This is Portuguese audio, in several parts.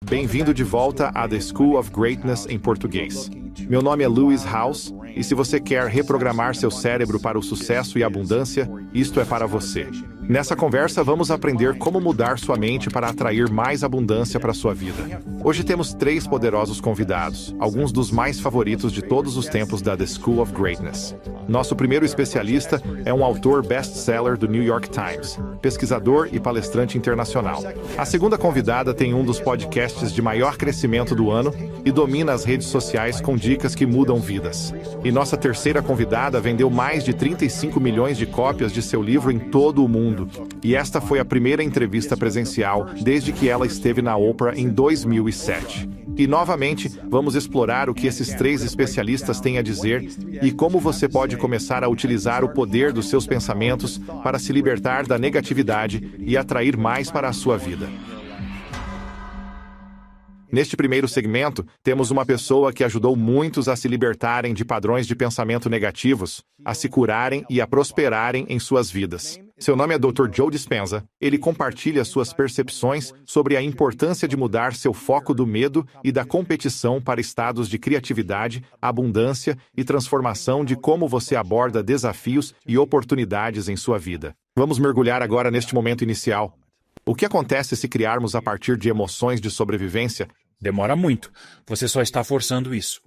Bem-vindo de volta à The School of Greatness em português. Meu nome é Lewis House, e se você quer reprogramar seu cérebro para o sucesso e abundância, isto é para você. Nessa conversa, vamos aprender como mudar sua mente para atrair mais abundância para sua vida. Hoje temos 3 poderosos convidados, alguns dos mais favoritos de todos os tempos da The School of Greatness. Nosso primeiro especialista é um autor best-seller do New York Times, pesquisador e palestrante internacional. A segunda convidada tem um dos podcasts de maior crescimento do ano e domina as redes sociais com dicas que mudam vidas. E nossa terceira convidada vendeu mais de 35 milhões de cópias de seu livro em todo o mundo. E esta foi a primeira entrevista presencial desde que ela esteve na Oprah em 2007. E novamente, vamos explorar o que esses 3 especialistas têm a dizer e como você pode começar a utilizar o poder dos seus pensamentos para se libertar da negatividade e atrair mais para a sua vida. Neste primeiro segmento, temos uma pessoa que ajudou muitos a se libertarem de padrões de pensamento negativos, a se curarem e a prosperarem em suas vidas. Seu nome é Dr. Joe Dispenza. Ele compartilha suas percepções sobre a importância de mudar seu foco do medo e da competição para estados de criatividade, abundância e transformação de como você aborda desafios e oportunidades em sua vida. Vamos mergulhar agora neste momento inicial. O que acontece se criarmos a partir de emoções de sobrevivência? Demora muito. Você só está forçando isso.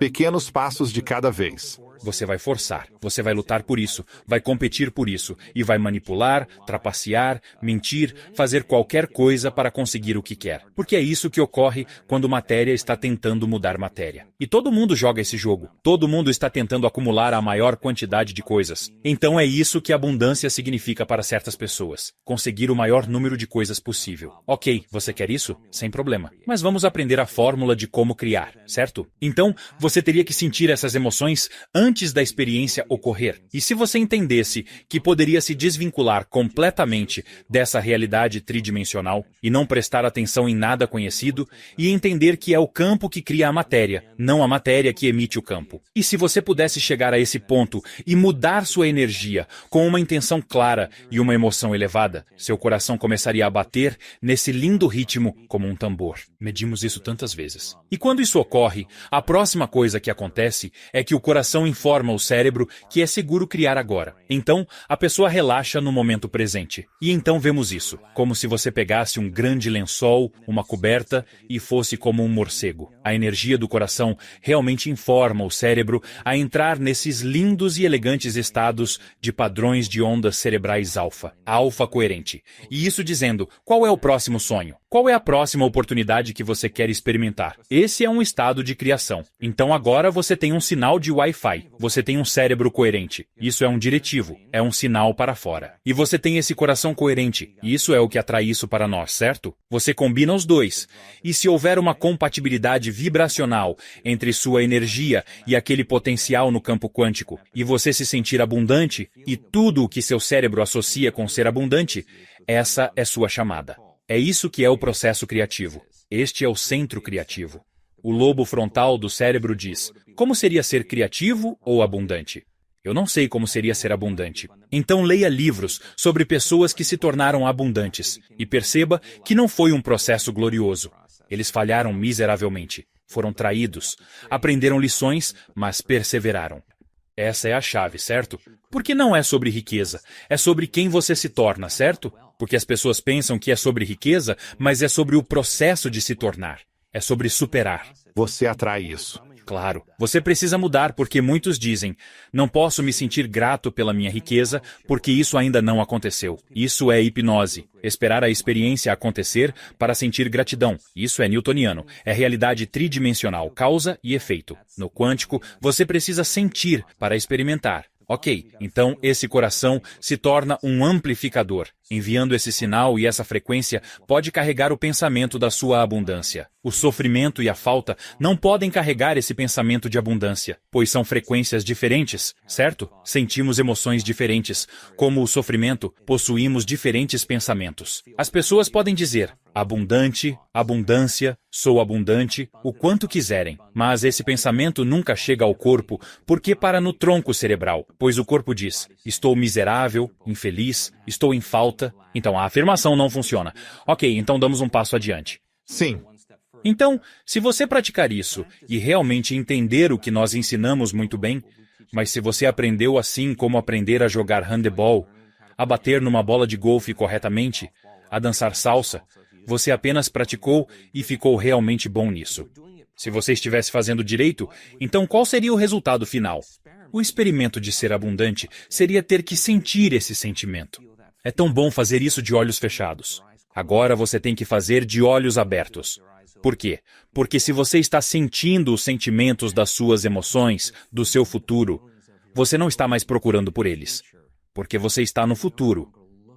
Pequenos passos de cada vez. Você vai forçar, você vai lutar por isso, vai competir por isso, e vai manipular, trapacear, mentir, fazer qualquer coisa para conseguir o que quer. Porque é isso que ocorre quando matéria está tentando mudar matéria. E todo mundo joga esse jogo. Todo mundo está tentando acumular a maior quantidade de coisas. Então é isso que abundância significa para certas pessoas. Conseguir o maior número de coisas possível. Ok, você quer isso? Sem problema. Mas vamos aprender a fórmula de como criar, certo? Então, você teria que sentir essas emoções antes da experiência ocorrer. E se você entendesse que poderia se desvincular completamente dessa realidade tridimensional e não prestar atenção em nada conhecido e entender que é o campo que cria a matéria, não a matéria que emite o campo. E se você pudesse chegar a esse ponto e mudar sua energia com uma intenção clara e uma emoção elevada, seu coração começaria a bater nesse lindo ritmo como um tambor. Medimos isso tantas vezes. E quando isso ocorre, a próxima coisa que acontece é que o coração informa o cérebro que é seguro criar agora. Então, a pessoa relaxa no momento presente. E então vemos isso, como se você pegasse um grande lençol, uma coberta e fosse como um morcego. A energia do coração realmente informa o cérebro a entrar nesses lindos e elegantes estados de padrões de ondas cerebrais alfa coerente. E isso dizendo, qual é o próximo sonho? Qual é a próxima oportunidade que você quer experimentar? Esse é um estado de criação. Então agora você tem um sinal de Wi-Fi. Você tem um cérebro coerente. Isso é um diretivo. É um sinal para fora. E você tem esse coração coerente. Isso é o que atrai isso para nós, certo? Você combina os dois. E se houver uma compatibilidade vibracional entre sua energia e aquele potencial no campo quântico, e você se sentir abundante, e tudo o que seu cérebro associa com ser abundante, essa é sua chamada. É isso que é o processo criativo. Este é o centro criativo. O lobo frontal do cérebro diz, como seria ser criativo ou abundante? Eu não sei como seria ser abundante. Então leia livros sobre pessoas que se tornaram abundantes e perceba que não foi um processo glorioso. Eles falharam miseravelmente, foram traídos, aprenderam lições, mas perseveraram. Essa é a chave, certo? Porque não é sobre riqueza, é sobre quem você se torna, certo? Porque as pessoas pensam que é sobre riqueza, mas é sobre o processo de se tornar. É sobre superar. Você atrai isso. Claro, você precisa mudar porque muitos dizem, não posso me sentir grato pela minha riqueza porque isso ainda não aconteceu. Isso é hipnose. Esperar a experiência acontecer para sentir gratidão. Isso é newtoniano. É realidade tridimensional, causa e efeito. No quântico, você precisa sentir para experimentar. Ok, então esse coração se torna um amplificador. Enviando esse sinal e essa frequência pode carregar o pensamento da sua abundância. O sofrimento e a falta não podem carregar esse pensamento de abundância, pois são frequências diferentes, certo? Sentimos emoções diferentes. Como o sofrimento, possuímos diferentes pensamentos. As pessoas podem dizer, abundante, abundância, sou abundante, o quanto quiserem. Mas esse pensamento nunca chega ao corpo porque para no tronco cerebral, pois o corpo diz, estou miserável, infeliz, estou em falta. Então a afirmação não funciona. Ok, então damos um passo adiante. Sim. Então, se você praticar isso e realmente entender o que nós ensinamos muito bem, mas se você aprendeu assim como aprender a jogar handebol, a bater numa bola de golfe corretamente, a dançar salsa, você apenas praticou e ficou realmente bom nisso. Se você estivesse fazendo direito, então qual seria o resultado final? O experimento de ser abundante seria ter que sentir esse sentimento. É tão bom fazer isso de olhos fechados. Agora você tem que fazer de olhos abertos. Por quê? Porque se você está sentindo os sentimentos das suas emoções, do seu futuro, você não está mais procurando por eles. Porque você está no futuro.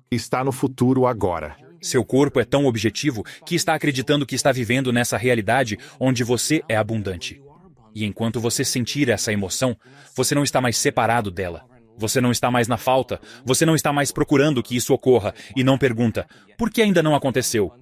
Está no futuro agora. Seu corpo é tão objetivo que está acreditando que está vivendo nessa realidade onde você é abundante. E enquanto você sentir essa emoção, você não está mais separado dela. Você não está mais na falta. Você não está mais procurando que isso ocorra e não pergunta, por que ainda não aconteceu?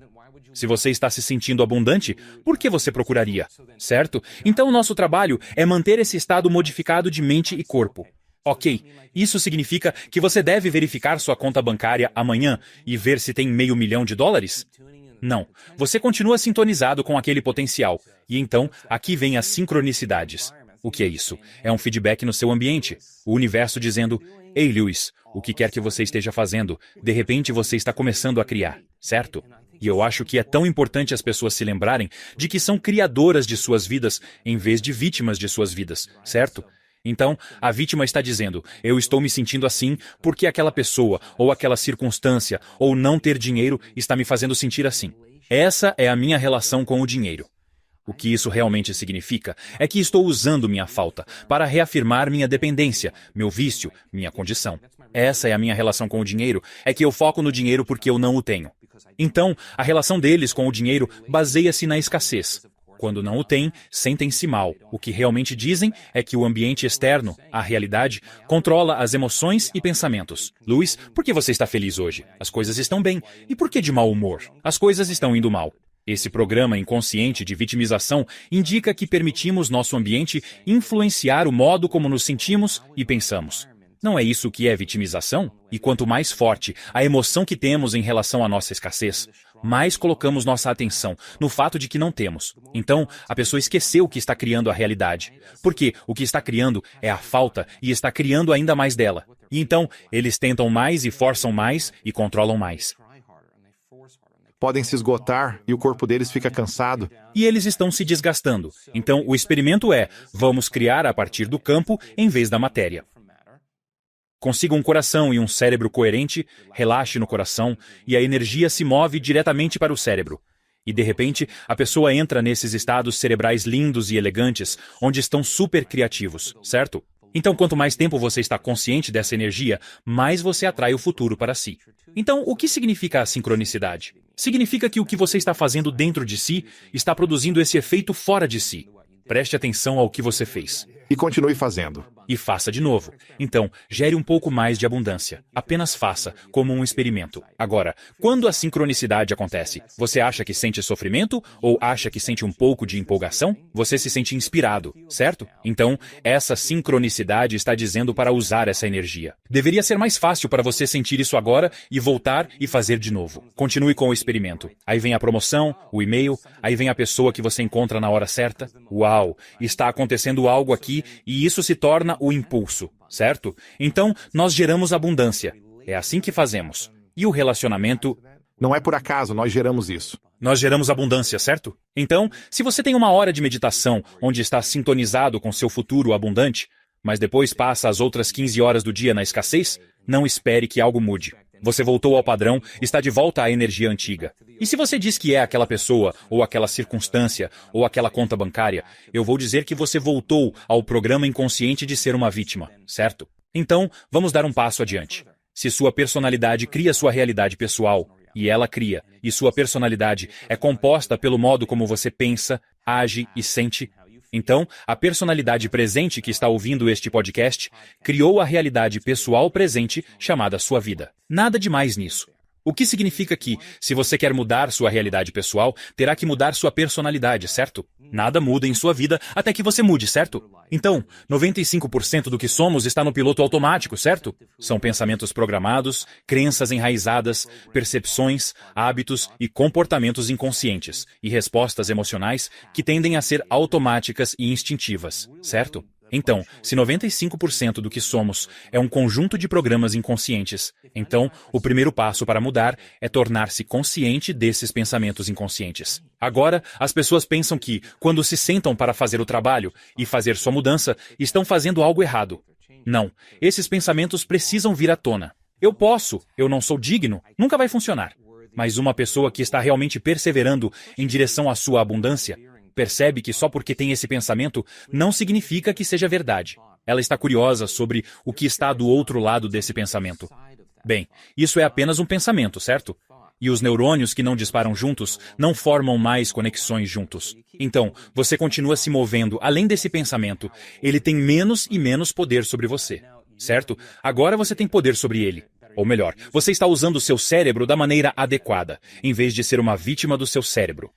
Se você está se sentindo abundante, por que você procuraria? Certo? Então, nosso trabalho é manter esse estado modificado de mente e corpo. Ok, isso significa que você deve verificar sua conta bancária amanhã e ver se tem $500 mil? Não. Você continua sintonizado com aquele potencial. E então, aqui vem as sincronicidades. O que é isso? É um feedback no seu ambiente. O universo dizendo, ei, Lewis, o que quer que você esteja fazendo, de repente você está começando a criar, certo? E eu acho que é tão importante as pessoas se lembrarem de que são criadoras de suas vidas em vez de vítimas de suas vidas, certo? Então, a vítima está dizendo, eu estou me sentindo assim porque aquela pessoa, ou aquela circunstância, ou não ter dinheiro está me fazendo sentir assim. Essa é a minha relação com o dinheiro. O que isso realmente significa é que estou usando minha falta para reafirmar minha dependência, meu vício, minha condição. Essa é a minha relação com o dinheiro, é que eu foco no dinheiro porque eu não o tenho. Então, a relação deles com o dinheiro baseia-se na escassez. Quando não o têm, sentem-se mal. O que realmente dizem é que o ambiente externo, a realidade, controla as emoções e pensamentos. Lewis, por que você está feliz hoje? As coisas estão bem. E por que de mau humor? As coisas estão indo mal. Esse programa inconsciente de vitimização indica que permitimos nosso ambiente influenciar o modo como nos sentimos e pensamos. Não é isso que é vitimização? E quanto mais forte a emoção que temos em relação à nossa escassez, mais colocamos nossa atenção no fato de que não temos. Então, a pessoa esqueceu que está criando a realidade. Porque o que está criando é a falta e está criando ainda mais dela. E então, eles tentam mais e forçam mais e controlam mais. Podem se esgotar e o corpo deles fica cansado. E eles estão se desgastando. Então, o experimento é, vamos criar a partir do campo em vez da matéria. Consiga um coração e um cérebro coerente, relaxe no coração e a energia se move diretamente para o cérebro. E de repente, a pessoa entra nesses estados cerebrais lindos e elegantes, onde estão super criativos, certo? Então, quanto mais tempo você está consciente dessa energia, mais você atrai o futuro para si. Então, o que significa a sincronicidade? Significa que o que você está fazendo dentro de si está produzindo esse efeito fora de si. Preste atenção ao que você fez. E continue fazendo. E faça de novo. Então, gere um pouco mais de abundância. Apenas faça, como um experimento. Agora, quando a sincronicidade acontece, você acha que sente sofrimento ou acha que sente um pouco de empolgação? Você se sente inspirado, certo? Então, essa sincronicidade está dizendo para usar essa energia. Deveria ser mais fácil para você sentir isso agora e voltar e fazer de novo. Continue com o experimento. Aí vem a promoção, o e-mail, aí vem a pessoa que você encontra na hora certa. Uau, está acontecendo algo aqui e isso se torna o impulso, certo? Então, nós geramos abundância. É assim que fazemos. E o relacionamento... Não é por acaso, nós geramos isso. Nós geramos abundância, certo? Então, se você tem uma hora de meditação onde está sintonizado com seu futuro abundante, mas depois passa as outras 15 horas do dia na escassez, não espere que algo mude. Você voltou ao padrão, está de volta à energia antiga. E se você diz que é aquela pessoa, ou aquela circunstância, ou aquela conta bancária, eu vou dizer que você voltou ao programa inconsciente de ser uma vítima, certo? Então, vamos dar um passo adiante. Se sua personalidade cria sua realidade pessoal, e ela cria, e sua personalidade é composta pelo modo como você pensa, age e sente, então, a personalidade presente que está ouvindo este podcast criou a realidade pessoal presente chamada sua vida. Nada de mais nisso. O que significa que, se você quer mudar sua realidade pessoal, terá que mudar sua personalidade, certo? Nada muda em sua vida até que você mude, certo? Então, 95% do que somos está no piloto automático, certo? São pensamentos programados, crenças enraizadas, percepções, hábitos e comportamentos inconscientes, e respostas emocionais que tendem a ser automáticas e instintivas, certo? Então, se 95% do que somos é um conjunto de programas inconscientes, então o primeiro passo para mudar é tornar-se consciente desses pensamentos inconscientes. Agora, as pessoas pensam que, quando se sentam para fazer o trabalho e fazer sua mudança, estão fazendo algo errado. Não, esses pensamentos precisam vir à tona. Eu posso, eu não sou digno, nunca vai funcionar. Mas uma pessoa que está realmente perseverando em direção à sua abundância, percebe que só porque tem esse pensamento não significa que seja verdade. Ela está curiosa sobre o que está do outro lado desse pensamento. Bem, isso é apenas um pensamento, certo? E os neurônios que não disparam juntos não formam mais conexões juntos. Então, você continua se movendo além desse pensamento. Ele tem menos e menos poder sobre você, certo? Agora você tem poder sobre ele. Ou melhor, você está usando o seu cérebro da maneira adequada, em vez de ser uma vítima do seu cérebro.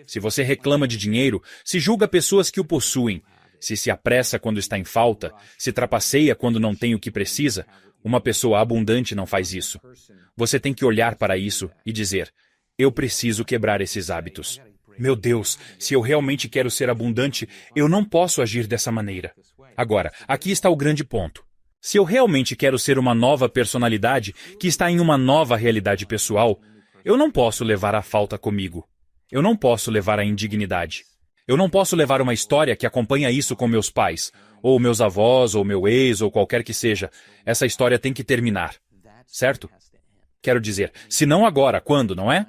Se você reclama de dinheiro, se julga pessoas que o possuem, se apressa quando está em falta, se trapaceia quando não tem o que precisa, uma pessoa abundante não faz isso. Você tem que olhar para isso e dizer, eu preciso quebrar esses hábitos. Meu Deus, se eu realmente quero ser abundante, eu não posso agir dessa maneira. Agora, aqui está o grande ponto. Se eu realmente quero ser uma nova personalidade que está em uma nova realidade pessoal, eu não posso levar a falta comigo. Eu não posso levar a indignidade. Eu não posso levar uma história que acompanha isso com meus pais, ou meus avós, ou meu ex, ou qualquer que seja. Essa história tem que terminar. Certo? Quero dizer, se não agora, quando, não é?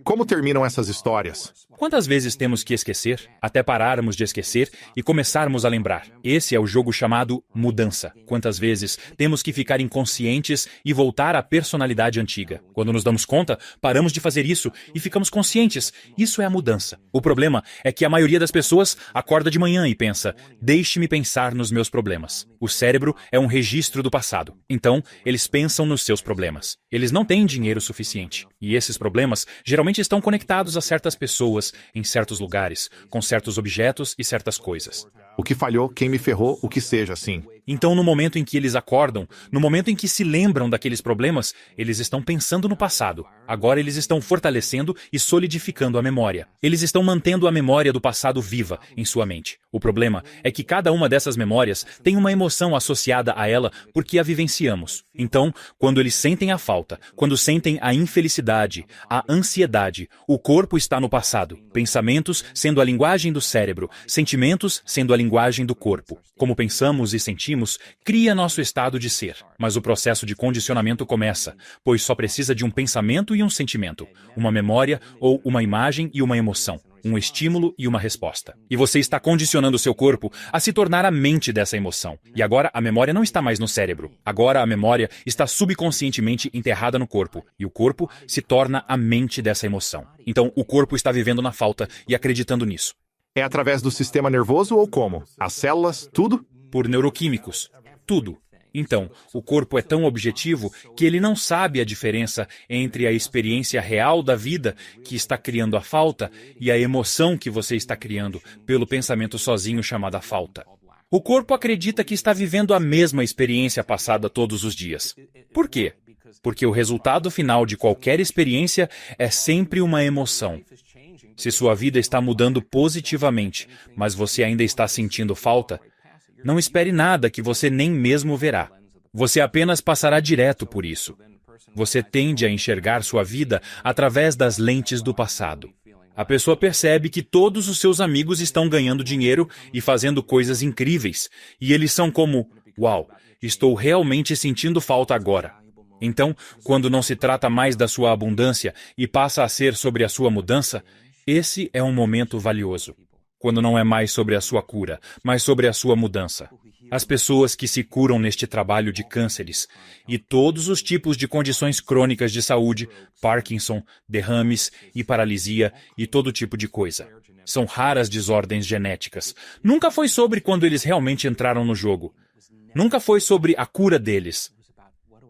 Como terminam essas histórias? Quantas vezes temos que esquecer, até pararmos de esquecer e começarmos a lembrar? Esse é o jogo chamado mudança. Quantas vezes temos que ficar inconscientes e voltar à personalidade antiga? Quando nos damos conta, paramos de fazer isso e ficamos conscientes. Isso é a mudança. O problema é que a maioria das pessoas acorda de manhã e pensa, deixe-me pensar nos meus problemas. O cérebro é um registro do passado. Então, eles pensam nos seus problemas. Eles não têm dinheiro suficiente. E esses problemas geralmente estão conectados a certas pessoas, em certos lugares, com certos objetos e certas coisas. O que falhou, quem me ferrou, o que seja, assim. Então, no momento em que eles acordam, no momento em que se lembram daqueles problemas, eles estão pensando no passado. Agora eles estão fortalecendo e solidificando a memória. Eles estão mantendo a memória do passado viva em sua mente. O problema é que cada uma dessas memórias tem uma emoção associada a ela porque a vivenciamos. Então, quando eles sentem a falta, quando sentem a infelicidade, a ansiedade, o corpo está no passado. Pensamentos sendo a linguagem do cérebro, sentimentos sendo a linguagem do corpo. Como pensamos e sentimos, cria nosso estado de ser. Mas o processo de condicionamento começa, pois só precisa de um pensamento e um sentimento, uma memória ou uma imagem e uma emoção, um estímulo e uma resposta. E você está condicionando seu corpo a se tornar a mente dessa emoção. E agora a memória não está mais no cérebro. Agora a memória está subconscientemente enterrada no corpo. E o corpo se torna a mente dessa emoção. Então o corpo está vivendo na falta e acreditando nisso. É através do sistema nervoso ou como? As células, tudo? Por neuroquímicos. Tudo. Então, o corpo é tão objetivo que ele não sabe a diferença entre a experiência real da vida que está criando a falta e a emoção que você está criando pelo pensamento sozinho chamada falta. O corpo acredita que está vivendo a mesma experiência passada todos os dias. Por quê? Porque o resultado final de qualquer experiência é sempre uma emoção. Se sua vida está mudando positivamente, mas você ainda está sentindo falta, não espere nada que você nem mesmo verá. Você apenas passará direto por isso. Você tende a enxergar sua vida através das lentes do passado. A pessoa percebe que todos os seus amigos estão ganhando dinheiro e fazendo coisas incríveis, e eles são como, uau, estou realmente sentindo falta agora. Então, quando não se trata mais da sua abundância e passa a ser sobre a sua mudança, esse é um momento valioso. Quando não é mais sobre a sua cura, mas sobre a sua mudança. As pessoas que se curam neste trabalho de cânceres e todos os tipos de condições crônicas de saúde, Parkinson, derrames e paralisia e todo tipo de coisa. São raras desordens genéticas. Nunca foi sobre quando eles realmente entraram no jogo. Nunca foi sobre a cura deles.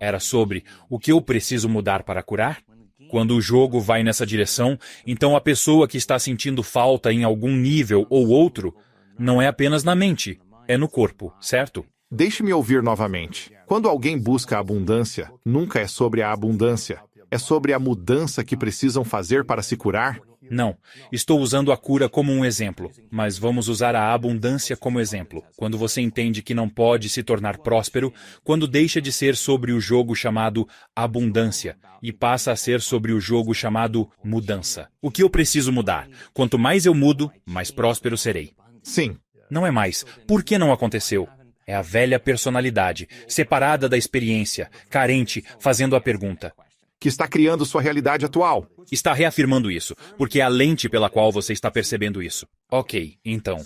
era sobre o que eu preciso mudar para curar? Quando o jogo vai nessa direção, então a pessoa que está sentindo falta em algum nível ou outro, não é apenas na mente, é no corpo, certo? Deixe-me ouvir novamente. Quando alguém busca a abundância, nunca é sobre a abundância. É sobre a mudança que precisam fazer para se curar? Não, estou usando a cura como um exemplo, mas vamos usar a abundância como exemplo. Quando você entende que não pode se tornar próspero, quando deixa de ser sobre o jogo chamado abundância e passa a ser sobre o jogo chamado mudança. O que eu preciso mudar? Quanto mais eu mudo, mais próspero serei. Sim. Não é mais. Por que não aconteceu? É a velha personalidade, separada da experiência, carente, fazendo a pergunta. Que está criando sua realidade atual. Está reafirmando isso, porque é a lente pela qual você está percebendo isso. Ok, então.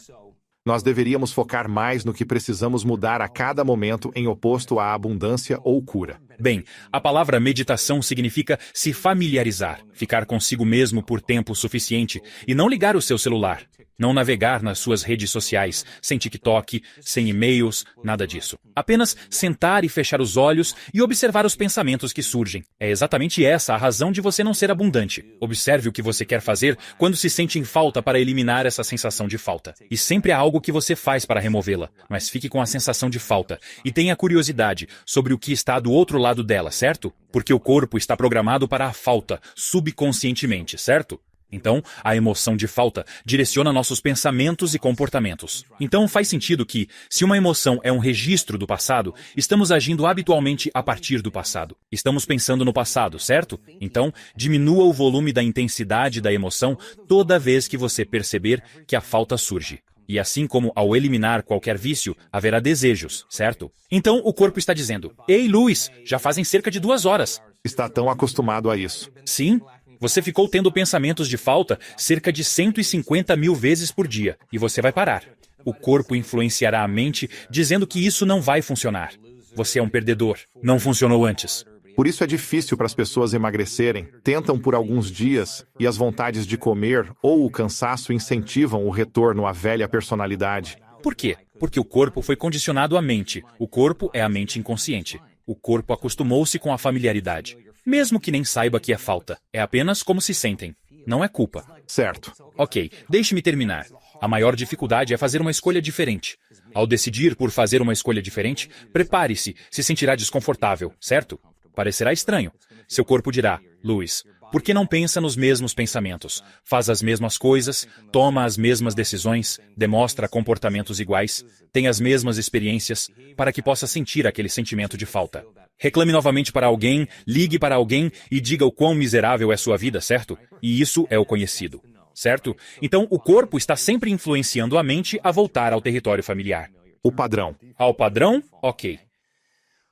Nós deveríamos focar mais no que precisamos mudar a cada momento em oposto à abundância ou cura. Bem, a palavra meditação significa se familiarizar, ficar consigo mesmo por tempo suficiente e não ligar o seu celular. Não navegar nas suas redes sociais, sem TikTok, sem e-mails, nada disso. Apenas sentar e fechar os olhos e observar os pensamentos que surgem. É exatamente essa a razão de você não ser abundante. Observe o que você quer fazer quando se sente em falta para eliminar essa sensação de falta. E sempre há algo que você faz para removê-la, mas fique com a sensação de falta e tenha curiosidade sobre o que está do outro lado dela, certo? Porque o corpo está programado para a falta, subconscientemente, certo? Então, a emoção de falta direciona nossos pensamentos e comportamentos. Então, faz sentido que, se uma emoção é um registro do passado, estamos agindo habitualmente a partir do passado. Estamos pensando no passado, certo? Então, diminua o volume da intensidade da emoção toda vez que você perceber que a falta surge. E assim como ao eliminar qualquer vício, haverá desejos, certo? Então, o corpo está dizendo, Ei, Luiz, já fazem cerca de 2 horas. Está tão acostumado a isso. Sim. Você ficou tendo pensamentos de falta cerca de 150 mil vezes por dia, e você vai parar. O corpo influenciará a mente dizendo que isso não vai funcionar. Você é um perdedor. Não funcionou antes. Por isso é difícil para as pessoas emagrecerem. Tentam por alguns dias, e as vontades de comer ou o cansaço incentivam o retorno à velha personalidade. Por quê? Porque o corpo foi condicionado à mente. O corpo é a mente inconsciente. O corpo acostumou-se com a familiaridade. Mesmo que nem saiba que é falta. É apenas como se sentem. Não é culpa. Certo. Ok, deixe-me terminar. A maior dificuldade é fazer uma escolha diferente. Ao decidir por fazer uma escolha diferente, prepare-se, se sentirá desconfortável, certo? Parecerá estranho. Seu corpo dirá, Luiz, por que não pensa nos mesmos pensamentos? Faz as mesmas coisas, toma as mesmas decisões, demonstra comportamentos iguais, tem as mesmas experiências, para que possa sentir aquele sentimento de falta. Reclame novamente para alguém, ligue para alguém e diga o quão miserável é sua vida, certo? E isso é o conhecido, certo? Então, o corpo está sempre influenciando a mente a voltar ao território familiar. O padrão. Ao padrão? Ok.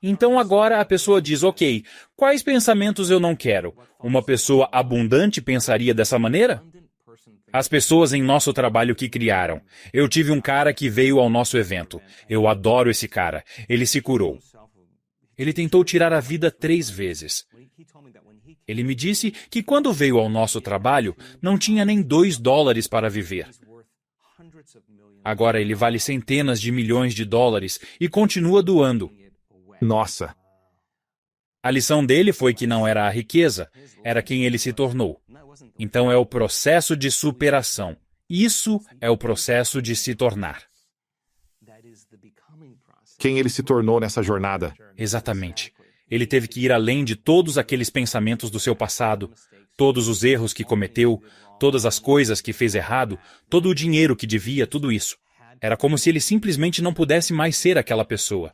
Então agora a pessoa diz, ok, quais pensamentos eu não quero? Uma pessoa abundante pensaria dessa maneira? As pessoas em nosso trabalho que criaram. Eu tive um cara que veio ao nosso evento. Eu adoro esse cara. Ele se curou. Ele tentou tirar a vida 3 vezes. Ele me disse que quando veio ao nosso trabalho, não tinha nem $2 para viver. Agora ele vale centenas de milhões de dólares e continua doando. Nossa. A lição dele foi que não era a riqueza, era quem ele se tornou. Então é o processo de superação. Isso é o processo de se tornar. Quem ele se tornou nessa jornada. Exatamente. Ele teve que ir além de todos aqueles pensamentos do seu passado, todos os erros que cometeu, todas as coisas que fez errado, todo o dinheiro que devia, tudo isso. Era como se ele simplesmente não pudesse mais ser aquela pessoa.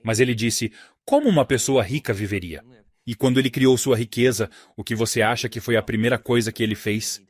Mas ele disse, como uma pessoa rica viveria? E quando ele criou sua riqueza, o que você acha que foi a primeira coisa que ele fez?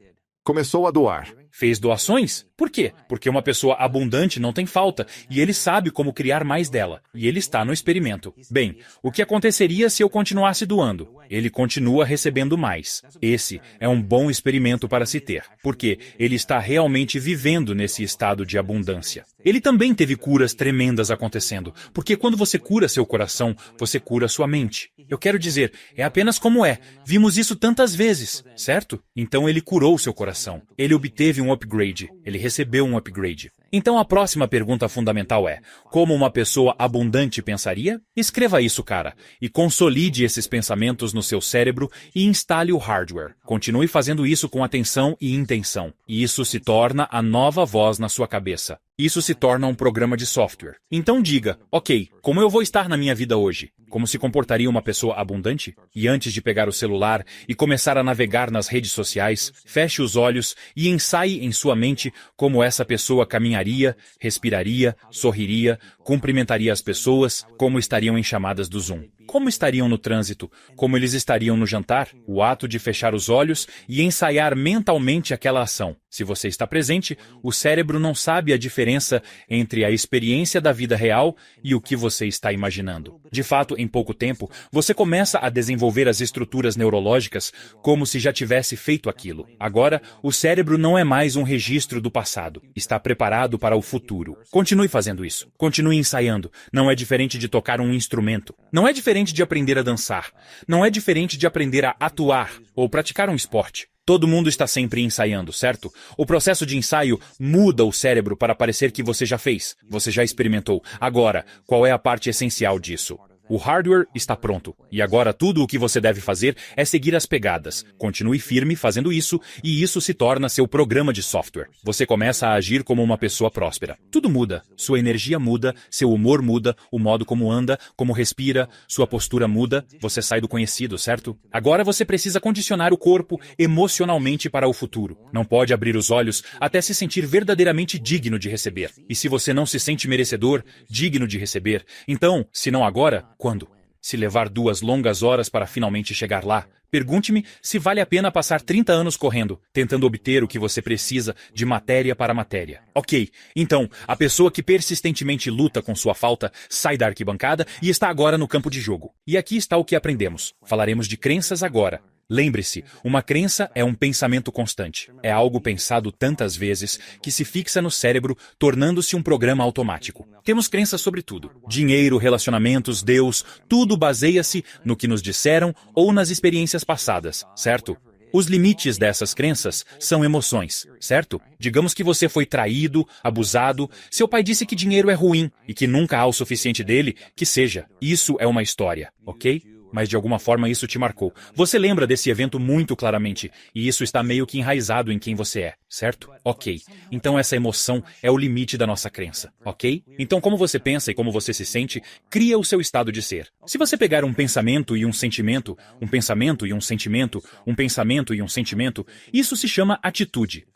Começou a doar. Fez doações? Por quê? Porque uma pessoa abundante não tem falta, e ele sabe como criar mais dela, e ele está no experimento. Bem, o que aconteceria se eu continuasse doando? Ele continua recebendo mais. Esse é um bom experimento para se ter, porque ele está realmente vivendo nesse estado de abundância. Ele também teve curas tremendas acontecendo, porque quando você cura seu coração, você cura sua mente. Eu quero dizer, é apenas como é. Vimos isso tantas vezes, certo? Então ele curou seu coração. Ele obteve um upgrade. Ele recebeu um upgrade. Então a próxima pergunta fundamental é: como uma pessoa abundante pensaria? Escreva isso, cara, e consolide esses pensamentos no seu cérebro e instale o hardware. Continue fazendo isso com atenção e intenção. E isso se torna a nova voz na sua cabeça. Isso se torna um programa de software. Então diga, ok, como eu vou estar na minha vida hoje? Como se comportaria uma pessoa abundante? E antes de pegar o celular e começar a navegar nas redes sociais, feche os olhos e ensaie em sua mente como essa pessoa caminharia, respiraria, sorriria, cumprimentaria as pessoas, como estariam em chamadas do Zoom. Como estariam no trânsito? Como eles estariam no jantar? O ato de fechar os olhos e ensaiar mentalmente aquela ação. Se você está presente, o cérebro não sabe a diferença entre a experiência da vida real e o que você está imaginando. De fato, em pouco tempo, você começa a desenvolver as estruturas neurológicas como se já tivesse feito aquilo. Agora, o cérebro não é mais um registro do passado. Está preparado para o futuro. Continue fazendo isso. Continue ensaiando. Não é diferente de tocar um instrumento. Não é diferente de aprender a dançar. Não é diferente de aprender a atuar ou praticar um esporte. Todo mundo está sempre ensaiando, certo? O processo de ensaio muda o cérebro para parecer que você já fez, você já experimentou. Agora, qual é a parte essencial disso? O hardware está pronto, e agora tudo o que você deve fazer é seguir as pegadas. Continue firme fazendo isso, e isso se torna seu programa de software. Você começa a agir como uma pessoa próspera. Tudo muda. Sua energia muda, seu humor muda, o modo como anda, como respira, sua postura muda, você sai do conhecido, certo? Agora você precisa condicionar o corpo emocionalmente para o futuro. Não pode abrir os olhos até se sentir verdadeiramente digno de receber. E se você não se sente merecedor, digno de receber, então, se não agora, quando? Se levar 2 longas horas para finalmente chegar lá, pergunte-me se vale a pena passar 30 anos correndo, tentando obter o que você precisa de matéria para matéria. Ok, então, a pessoa que persistentemente luta com sua falta sai da arquibancada e está agora no campo de jogo. E aqui está o que aprendemos. Falaremos de crenças agora. Lembre-se, uma crença é um pensamento constante. É algo pensado tantas vezes que se fixa no cérebro, tornando-se um programa automático. Temos crenças sobre tudo. Dinheiro, relacionamentos, Deus, tudo baseia-se no que nos disseram ou nas experiências passadas, certo? Os limites dessas crenças são emoções, certo? Digamos que você foi traído, abusado, seu pai disse que dinheiro é ruim e que nunca há o suficiente dele, que seja. Isso é uma história, ok? Mas de alguma forma isso te marcou. Você lembra desse evento muito claramente, e isso está meio que enraizado em quem você é, certo? Ok. Então essa emoção é o limite da nossa crença, ok? Então como você pensa e como você se sente, cria o seu estado de ser. Se você pegar um pensamento e um sentimento, um pensamento e um sentimento, um pensamento e um sentimento, isso se chama atitude.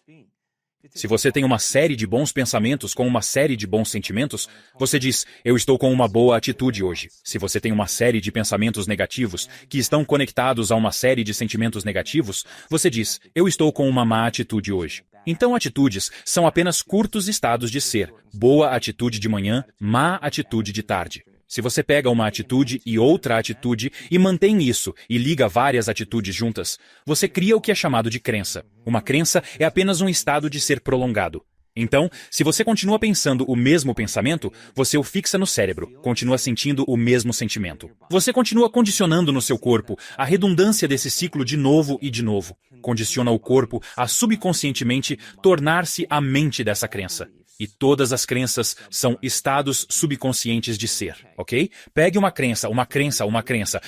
Se você tem uma série de bons pensamentos com uma série de bons sentimentos, você diz, eu estou com uma boa atitude hoje. Se você tem uma série de pensamentos negativos que estão conectados a uma série de sentimentos negativos, você diz, eu estou com uma má atitude hoje. Então atitudes são apenas curtos estados de ser. Boa atitude de manhã, má atitude de tarde. Se você pega uma atitude e outra atitude e mantém isso e liga várias atitudes juntas, você cria o que é chamado de crença. Uma crença é apenas um estado de ser prolongado. Então, se você continua pensando o mesmo pensamento, você o fixa no cérebro, continua sentindo o mesmo sentimento. Você continua condicionando no seu corpo a redundância desse ciclo de novo e de novo. Condiciona o corpo a subconscientemente tornar-se a mente dessa crença. E todas as crenças são estados subconscientes de ser, ok? Pegue uma crença,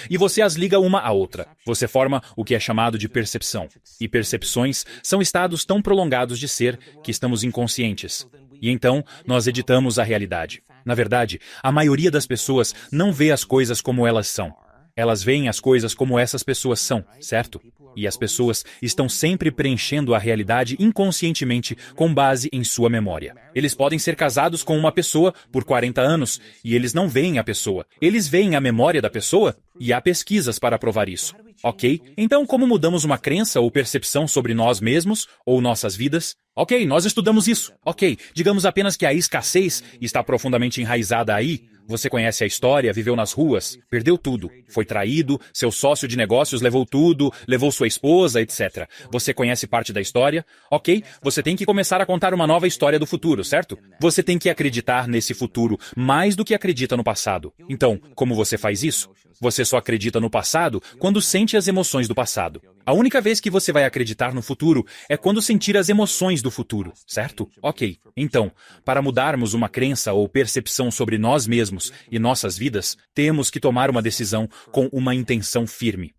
e você as liga uma à outra. Você forma o que é chamado de percepção. E percepções são estados tão prolongados de ser que estamos inconscientes. E então, nós editamos a realidade. Na verdade, a maioria das pessoas não vê as coisas como elas são. Elas veem as coisas como essas pessoas são, certo? E as pessoas estão sempre preenchendo a realidade inconscientemente com base em sua memória. Eles podem ser casados com uma pessoa por 40 anos e eles não veem a pessoa. Eles veem a memória da pessoa e há pesquisas para provar isso. Ok? Então, como mudamos uma crença ou percepção sobre nós mesmos ou nossas vidas? Ok, nós estudamos isso. Ok, digamos apenas que a escassez está profundamente enraizada aí. Você conhece a história, viveu nas ruas, perdeu tudo. Foi traído, seu sócio de negócios levou tudo, levou sua esposa, etc. Você conhece parte da história? Ok, você tem que começar a contar uma nova história do futuro, certo? Você tem que acreditar nesse futuro mais do que acredita no passado. Então, como você faz isso? Você só acredita no passado quando sente as emoções do passado. A única vez que você vai acreditar no futuro é quando sentir as emoções do futuro, certo? Ok. Então, para mudarmos uma crença ou percepção sobre nós mesmos e nossas vidas, temos que tomar uma decisão com uma intenção firme.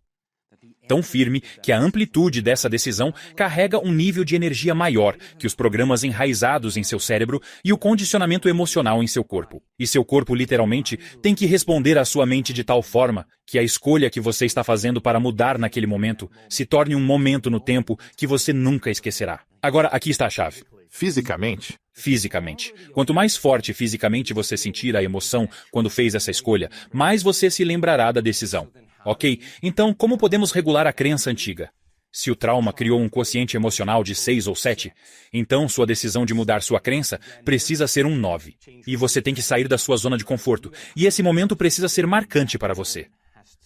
Tão firme que a amplitude dessa decisão carrega um nível de energia maior que os programas enraizados em seu cérebro e o condicionamento emocional em seu corpo. E seu corpo, literalmente, tem que responder à sua mente de tal forma que a escolha que você está fazendo para mudar naquele momento se torne um momento no tempo que você nunca esquecerá. Agora, aqui está a chave. Fisicamente? Fisicamente. Quanto mais forte fisicamente você sentir a emoção quando fez essa escolha, mais você se lembrará da decisão. Ok? Então, como podemos regular a crença antiga? Se o trauma criou um quociente emocional de 6 ou 7, então sua decisão de mudar sua crença precisa ser um 9. E você tem que sair da sua zona de conforto. E esse momento precisa ser marcante para você.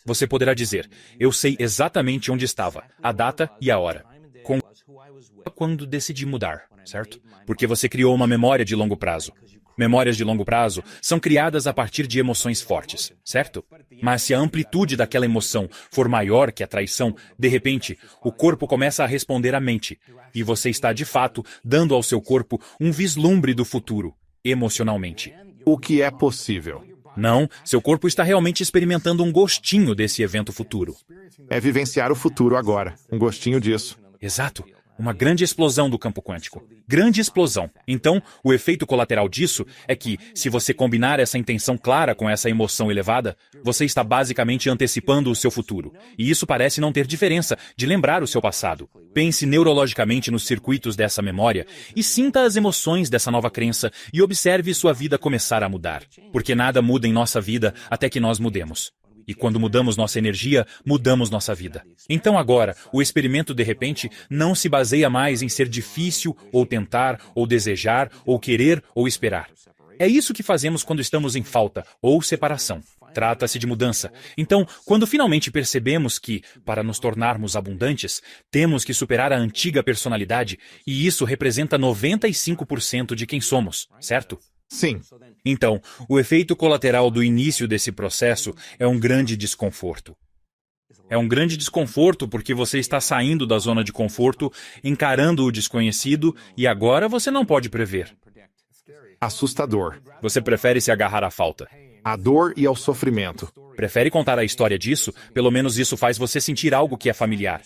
Você poderá dizer, eu sei exatamente onde estava, a data e a hora. Quando decidi mudar, certo? Porque você criou uma memória de longo prazo. Memórias de longo prazo são criadas a partir de emoções fortes, certo? Mas se a amplitude daquela emoção for maior que a traição, de repente, o corpo começa a responder à mente. E você está, de fato, dando ao seu corpo um vislumbre do futuro, emocionalmente. O que é possível? Não, seu corpo está realmente experimentando um gostinho desse evento futuro. É vivenciar o futuro agora. Um gostinho disso. Exato. Uma grande explosão do campo quântico. Grande explosão. Então, o efeito colateral disso é que, se você combinar essa intenção clara com essa emoção elevada, você está basicamente antecipando o seu futuro. E isso parece não ter diferença de lembrar o seu passado. Pense neurologicamente nos circuitos dessa memória e sinta as emoções dessa nova crença e observe sua vida começar a mudar. Porque nada muda em nossa vida até que nós mudemos. E quando mudamos nossa energia, mudamos nossa vida. Então agora, o experimento de repente não se baseia mais em ser difícil, ou tentar, ou desejar, ou querer, ou esperar. É isso que fazemos quando estamos em falta, ou separação. Trata-se de mudança. Então, quando finalmente percebemos que, para nos tornarmos abundantes, temos que superar a antiga personalidade, e isso representa 95% de quem somos, certo? Sim. Então, o efeito colateral do início desse processo é um grande desconforto. É um grande desconforto porque você está saindo da zona de conforto, encarando o desconhecido e agora você não pode prever. Assustador. Você prefere se agarrar à falta. À dor e ao sofrimento. Prefere contar a história disso? Pelo menos isso faz você sentir algo que é familiar.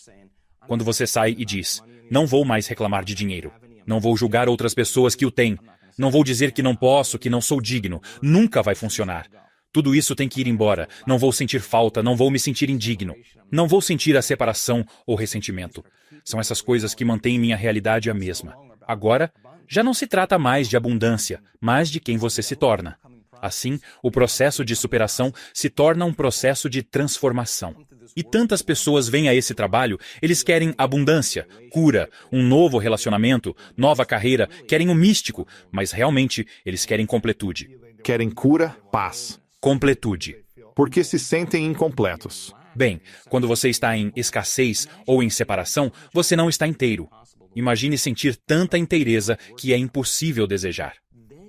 Quando você sai e diz, não vou mais reclamar de dinheiro. Não vou julgar outras pessoas que o têm. Não vou dizer que não posso, que não sou digno. Nunca vai funcionar. Tudo isso tem que ir embora. Não vou sentir falta, não vou me sentir indigno. Não vou sentir a separação ou ressentimento. São essas coisas que mantêm minha realidade a mesma. Agora, já não se trata mais de abundância, mas de quem você se torna. Assim, o processo de superação se torna um processo de transformação. E tantas pessoas vêm a esse trabalho, eles querem abundância, cura, um novo relacionamento, nova carreira, querem o místico, mas realmente eles querem completude. Querem cura, paz. Completude. Porque se sentem incompletos. Bem, quando você está em escassez ou em separação, você não está inteiro. Imagine sentir tanta inteireza que é impossível desejar.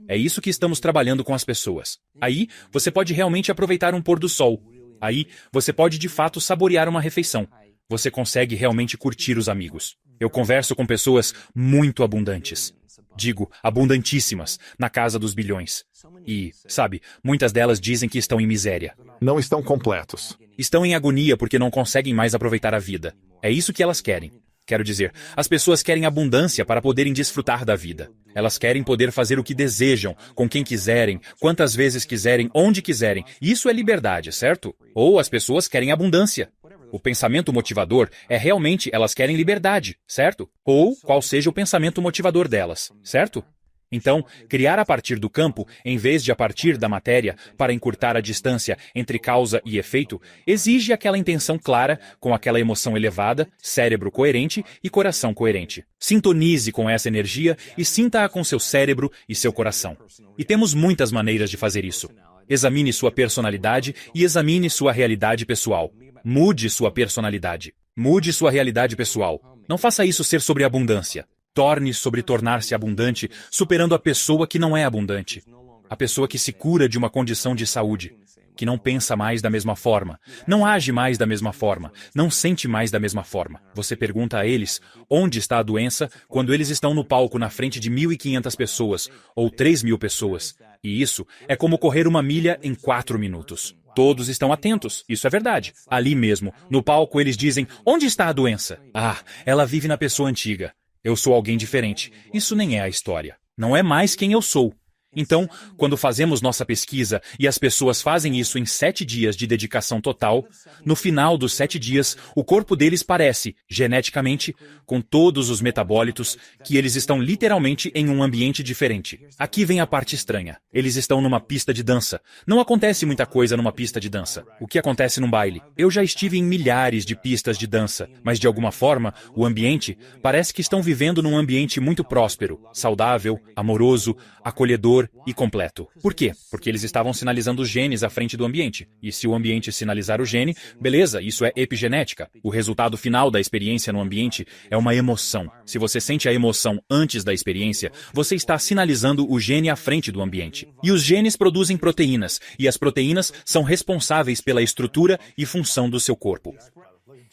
É isso que estamos trabalhando com as pessoas. Aí, você pode realmente aproveitar um pôr do sol. Aí, você pode de fato saborear uma refeição. Você consegue realmente curtir os amigos. Eu converso com pessoas muito abundantes. Digo, abundantíssimas, na casa dos bilhões. E, sabe, muitas delas dizem que estão em miséria. Não estão completos. Estão em agonia porque não conseguem mais aproveitar a vida. É isso que elas querem. Quero dizer, as pessoas querem abundância para poderem desfrutar da vida. Elas querem poder fazer o que desejam, com quem quiserem, quantas vezes quiserem, onde quiserem. Isso é liberdade, certo? Ou as pessoas querem abundância. O pensamento motivador é realmente elas querem liberdade, certo? Ou qual seja o pensamento motivador delas, certo? Então, criar a partir do campo, em vez de a partir da matéria, para encurtar a distância entre causa e efeito, exige aquela intenção clara, com aquela emoção elevada, cérebro coerente e coração coerente. Sintonize com essa energia e sinta-a com seu cérebro e seu coração. E temos muitas maneiras de fazer isso. Examine sua personalidade e examine sua realidade pessoal. Mude sua personalidade. Mude sua realidade pessoal. Não faça isso ser sobre abundância. Torne sobre tornar-se abundante, superando a pessoa que não é abundante. A pessoa que se cura de uma condição de saúde, que não pensa mais da mesma forma, não age mais da mesma forma, não sente mais da mesma forma. Você pergunta a eles onde está a doença quando eles estão no palco na frente de 1.500 pessoas ou 3.000 pessoas. E isso é como correr uma milha em 4 minutos. Todos estão atentos, isso é verdade. Ali mesmo, no palco, eles dizem, onde está a doença? Ah, ela vive na pessoa antiga. Eu sou alguém diferente. Isso nem é a história. Não é mais quem eu sou. Então, quando fazemos nossa pesquisa e as pessoas fazem isso em 7 dias de dedicação total, no final dos 7 dias, o corpo deles parece, geneticamente, com todos os metabólitos, que eles estão literalmente em um ambiente diferente. Aqui vem a parte estranha. Eles estão numa pista de dança. Não acontece muita coisa numa pista de dança. O que acontece num baile? Eu já estive em milhares de pistas de dança, mas de alguma forma, o ambiente parece que estão vivendo num ambiente muito próspero, saudável, amoroso, acolhedor e completo. Por quê? Porque eles estavam sinalizando os genes à frente do ambiente. E se o ambiente sinalizar o gene, beleza, isso é epigenética. O resultado final da experiência no ambiente é uma emoção. Se você sente a emoção antes da experiência, você está sinalizando o gene à frente do ambiente. E os genes produzem proteínas, e as proteínas são responsáveis pela estrutura e função do seu corpo.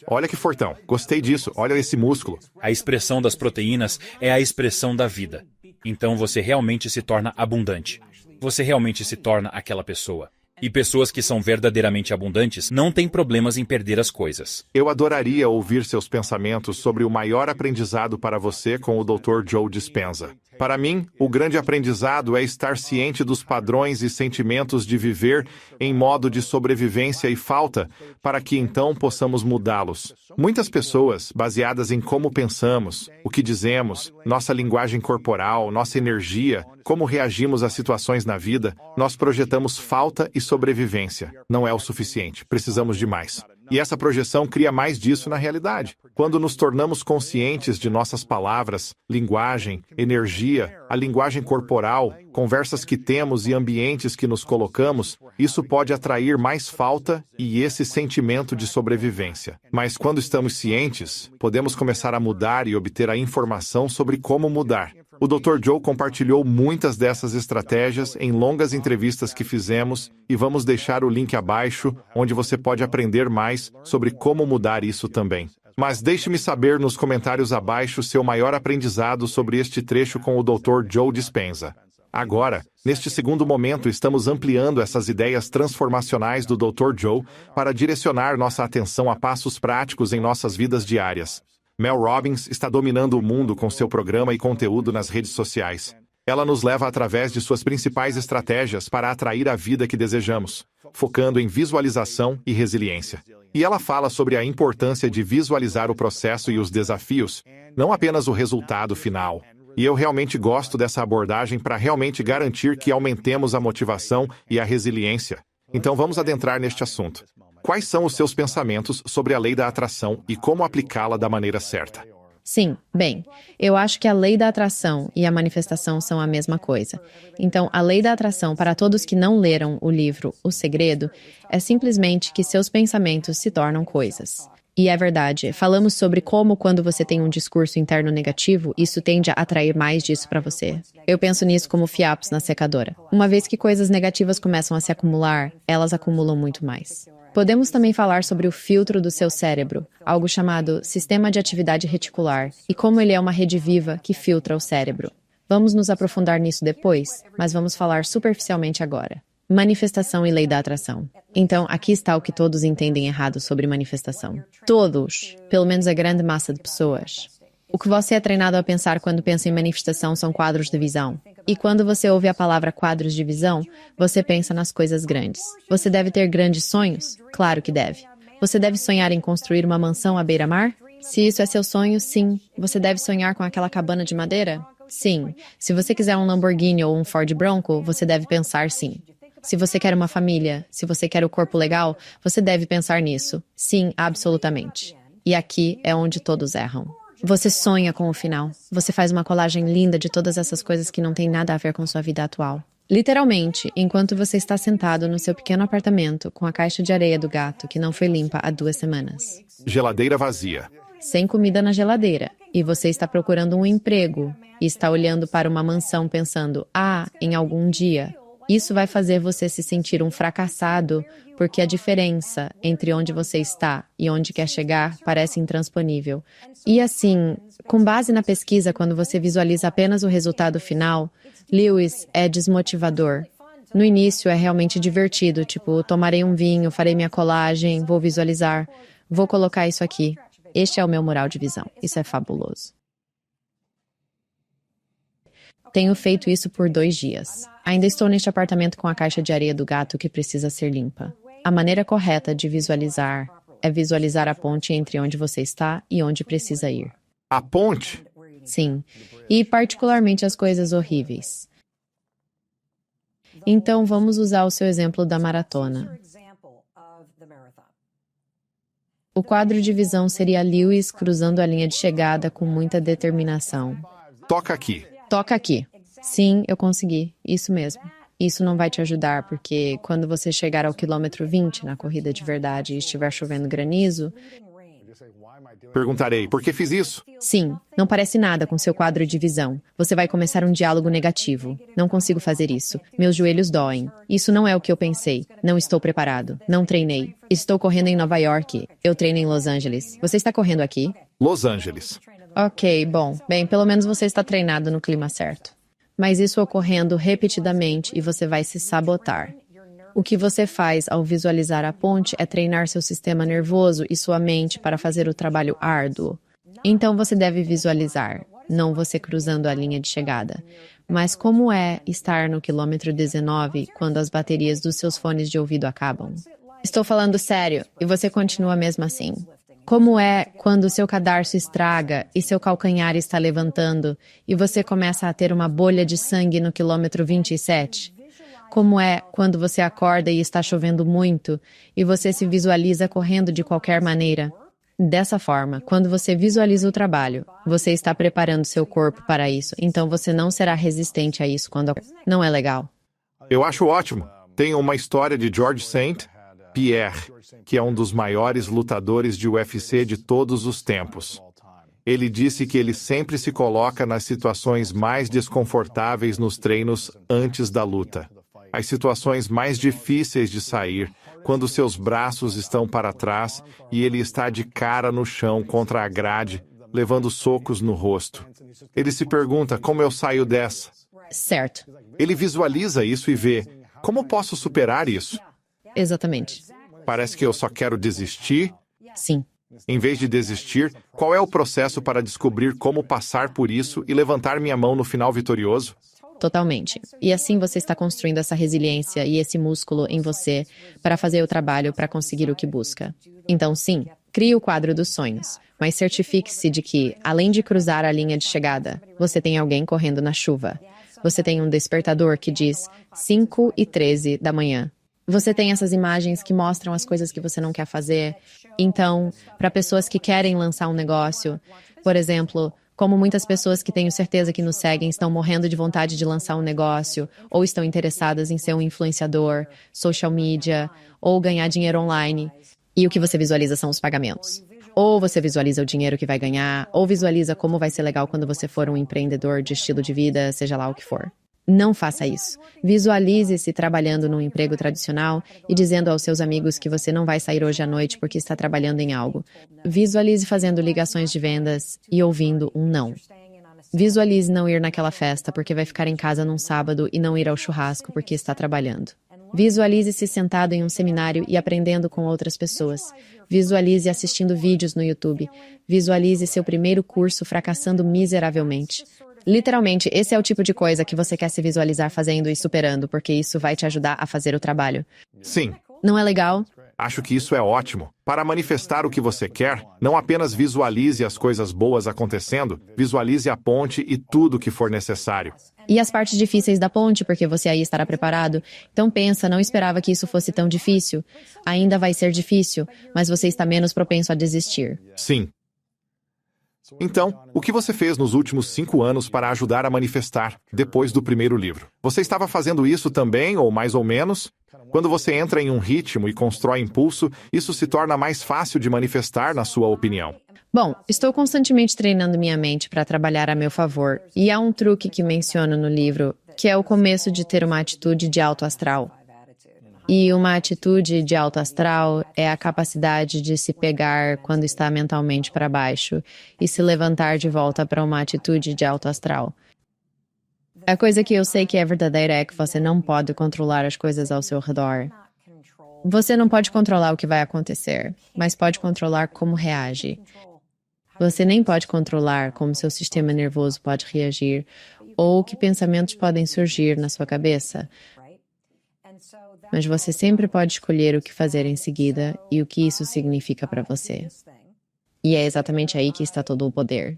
Olha que fortão. Gostei disso. Olha esse músculo. A expressão das proteínas é a expressão da vida. Então você realmente se torna abundante. Você realmente se torna aquela pessoa. E pessoas que são verdadeiramente abundantes não têm problemas em perder as coisas. Eu adoraria ouvir seus pensamentos sobre o maior aprendizado para você com o Dr. Joe Dispenza. Para mim, o grande aprendizado é estar ciente dos padrões e sentimentos de viver em modo de sobrevivência e falta, para que então possamos mudá-los. Muitas pessoas, baseadas em como pensamos, o que dizemos, nossa linguagem corporal, nossa energia, como reagimos às situações na vida, nós projetamos falta e sobrevivência. Não é o suficiente, precisamos de mais. E essa projeção cria mais disso na realidade. Quando nos tornamos conscientes de nossas palavras, linguagem, energia, a linguagem corporal, conversas que temos e ambientes que nos colocamos, isso pode atrair mais falta e esse sentimento de sobrevivência. Mas quando estamos cientes, podemos começar a mudar e obter a informação sobre como mudar. O Dr. Joe compartilhou muitas dessas estratégias em longas entrevistas que fizemos e vamos deixar o link abaixo, onde você pode aprender mais sobre como mudar isso também. Mas deixe-me saber nos comentários abaixo seu maior aprendizado sobre este trecho com o Dr. Joe Dispenza. Agora, neste segundo momento, estamos ampliando essas ideias transformacionais do Dr. Joe para direcionar nossa atenção a passos práticos em nossas vidas diárias. Mel Robbins está dominando o mundo com seu programa e conteúdo nas redes sociais. Ela nos leva através de suas principais estratégias para atrair a vida que desejamos, focando em visualização e resiliência. E ela fala sobre a importância de visualizar o processo e os desafios, não apenas o resultado final. E eu realmente gosto dessa abordagem para realmente garantir que aumentemos a motivação e a resiliência. Então vamos adentrar neste assunto. Quais são os seus pensamentos sobre a lei da atração e como aplicá-la da maneira certa? Sim, bem, eu acho que a lei da atração e a manifestação são a mesma coisa. Então, a lei da atração, para todos que não leram o livro O Segredo, é simplesmente que seus pensamentos se tornam coisas. E é verdade, falamos sobre como quando você tem um discurso interno negativo, isso tende a atrair mais disso para você. Eu penso nisso como fiapos na secadora. Uma vez que coisas negativas começam a se acumular, elas acumulam muito mais. Podemos também falar sobre o filtro do seu cérebro, algo chamado Sistema de Atividade Reticular, e como ele é uma rede viva que filtra o cérebro. Vamos nos aprofundar nisso depois, mas vamos falar superficialmente agora. Manifestação e lei da atração. Então, aqui está o que todos entendem errado sobre manifestação. Todos, pelo menos a grande massa de pessoas. O que você é treinado a pensar quando pensa em manifestação são quadros de visão. E quando você ouve a palavra quadros de visão, você pensa nas coisas grandes. Você deve ter grandes sonhos? Claro que deve. Você deve sonhar em construir uma mansão à beira-mar? Se isso é seu sonho, sim. Você deve sonhar com aquela cabana de madeira? Sim. Se você quiser um Lamborghini ou um Ford Bronco, você deve pensar sim. Se você quer uma família, se você quer o corpo legal, você deve pensar nisso. Sim, absolutamente. E aqui é onde todos erram. Você sonha com o final. Você faz uma colagem linda de todas essas coisas que não têm nada a ver com sua vida atual. Literalmente, enquanto você está sentado no seu pequeno apartamento com a caixa de areia do gato que não foi limpa há 2 semanas. Geladeira vazia. Sem comida na geladeira. E você está procurando um emprego. E está olhando para uma mansão pensando, em algum dia. Isso vai fazer você se sentir um fracassado, porque a diferença entre onde você está e onde quer chegar parece intransponível. E assim, com base na pesquisa, quando você visualiza apenas o resultado final, Lewis, é desmotivador. No início é realmente divertido, tipo, tomarei um vinho, farei minha colagem, vou visualizar, vou colocar isso aqui. Este é o meu mural de visão. Isso é fabuloso. Tenho feito isso por 2 dias. Ainda estou neste apartamento com a caixa de areia do gato que precisa ser limpa. A maneira correta de visualizar é visualizar a ponte entre onde você está e onde precisa ir. A ponte? Sim, e particularmente as coisas horríveis. Então, vamos usar o seu exemplo da maratona. O quadro de visão seria Lewis cruzando a linha de chegada com muita determinação. Toca aqui. Toca aqui. Sim, eu consegui. Isso mesmo. Isso não vai te ajudar, porque quando você chegar ao quilômetro 20 na corrida de verdade e estiver chovendo granizo... Perguntarei, por que fiz isso? Sim, não parece nada com seu quadro de visão. Você vai começar um diálogo negativo. Não consigo fazer isso. Meus joelhos doem. Isso não é o que eu pensei. Não estou preparado. Não treinei. Estou correndo em Nova York. Eu treino em Los Angeles. Você está correndo aqui? Los Angeles. Ok, bom. Bem, pelo menos você está treinado no clima certo. Mas isso ocorrendo repetidamente e você vai se sabotar. O que você faz ao visualizar a ponte é treinar seu sistema nervoso e sua mente para fazer o trabalho árduo. Então você deve visualizar, não você cruzando a linha de chegada. Mas como é estar no quilômetro 19 quando as baterias dos seus fones de ouvido acabam? Estou falando sério, e você continua mesmo assim. Como é quando seu cadarço estraga e seu calcanhar está levantando e você começa a ter uma bolha de sangue no quilômetro 27? Como é quando você acorda e está chovendo muito e você se visualiza correndo de qualquer maneira? Dessa forma, quando você visualiza o trabalho, você está preparando seu corpo para isso, então você não será resistente a isso quando... Não é legal. Eu acho ótimo. Tem uma história de George St. Pierre, que é um dos maiores lutadores de UFC de todos os tempos. Ele disse que ele sempre se coloca nas situações mais desconfortáveis nos treinos antes da luta. As situações mais difíceis de sair, quando seus braços estão para trás e ele está de cara no chão contra a grade, levando socos no rosto. Ele se pergunta, como eu saio dessa? Certo. Ele visualiza isso e vê, como posso superar isso? Exatamente. Parece que eu só quero desistir. Sim. Em vez de desistir, qual é o processo para descobrir como passar por isso e levantar minha mão no final vitorioso? Totalmente. E assim você está construindo essa resiliência e esse músculo em você para fazer o trabalho para conseguir o que busca. Então, sim, crie o quadro dos sonhos, mas certifique-se de que, além de cruzar a linha de chegada, você tem alguém correndo na chuva. Você tem um despertador que diz 5:13 da manhã. Você tem essas imagens que mostram as coisas que você não quer fazer. Então, para pessoas que querem lançar um negócio, por exemplo, como muitas pessoas que tenho certeza que nos seguem estão morrendo de vontade de lançar um negócio, ou estão interessadas em ser um influenciador, social media, ou ganhar dinheiro online, e o que você visualiza são os pagamentos. Ou você visualiza o dinheiro que vai ganhar, ou visualiza como vai ser legal quando você for um empreendedor de estilo de vida, seja lá o que for. Não faça isso. Visualize-se trabalhando num emprego tradicional e dizendo aos seus amigos que você não vai sair hoje à noite porque está trabalhando em algo. Visualize fazendo ligações de vendas e ouvindo um não. Visualize não ir naquela festa porque vai ficar em casa num sábado e não ir ao churrasco porque está trabalhando. Visualize-se sentado em um seminário e aprendendo com outras pessoas. Visualize assistindo vídeos no YouTube. Visualize seu primeiro curso fracassando miseravelmente. Literalmente, esse é o tipo de coisa que você quer se visualizar fazendo e superando, porque isso vai te ajudar a fazer o trabalho. Sim. Não é legal? Acho que isso é ótimo. Para manifestar o que você quer, não apenas visualize as coisas boas acontecendo, visualize a ponte e tudo o que for necessário. E as partes difíceis da ponte, porque você aí estará preparado. Então pensa, não esperava que isso fosse tão difícil. Ainda vai ser difícil, mas você está menos propenso a desistir. Sim. Então, o que você fez nos últimos 5 anos para ajudar a manifestar, depois do primeiro livro? Você estava fazendo isso também, ou mais ou menos? Quando você entra em um ritmo e constrói impulso, isso se torna mais fácil de manifestar, na sua opinião? Bom, estou constantemente treinando minha mente para trabalhar a meu favor. E há um truque que menciono no livro, que é o começo de ter uma atitude de alto astral. E uma atitude de alto astral é a capacidade de se pegar quando está mentalmente para baixo e se levantar de volta para uma atitude de alto astral. A coisa que eu sei que é verdadeira é que você não pode controlar as coisas ao seu redor. Você não pode controlar o que vai acontecer, mas pode controlar como reage. Você nem pode controlar como seu sistema nervoso pode reagir ou que pensamentos podem surgir na sua cabeça. Mas você sempre pode escolher o que fazer em seguida e o que isso significa para você. E é exatamente aí que está todo o poder.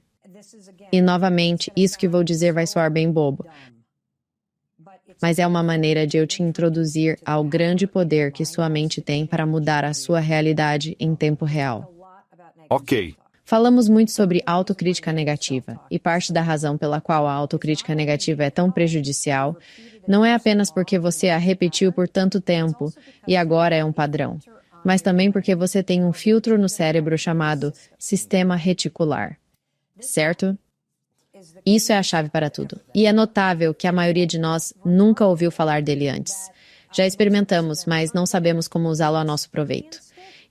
E, novamente, isso que vou dizer vai soar bem bobo. Mas é uma maneira de eu te introduzir ao grande poder que sua mente tem para mudar a sua realidade em tempo real. Ok. Falamos muito sobre autocrítica negativa, e parte da razão pela qual a autocrítica negativa é tão prejudicial não é apenas porque você a repetiu por tanto tempo e agora é um padrão, mas também porque você tem um filtro no cérebro chamado sistema reticular. Certo? Isso é a chave para tudo. E é notável que a maioria de nós nunca ouviu falar dele antes. Já experimentamos, mas não sabemos como usá-lo a nosso proveito.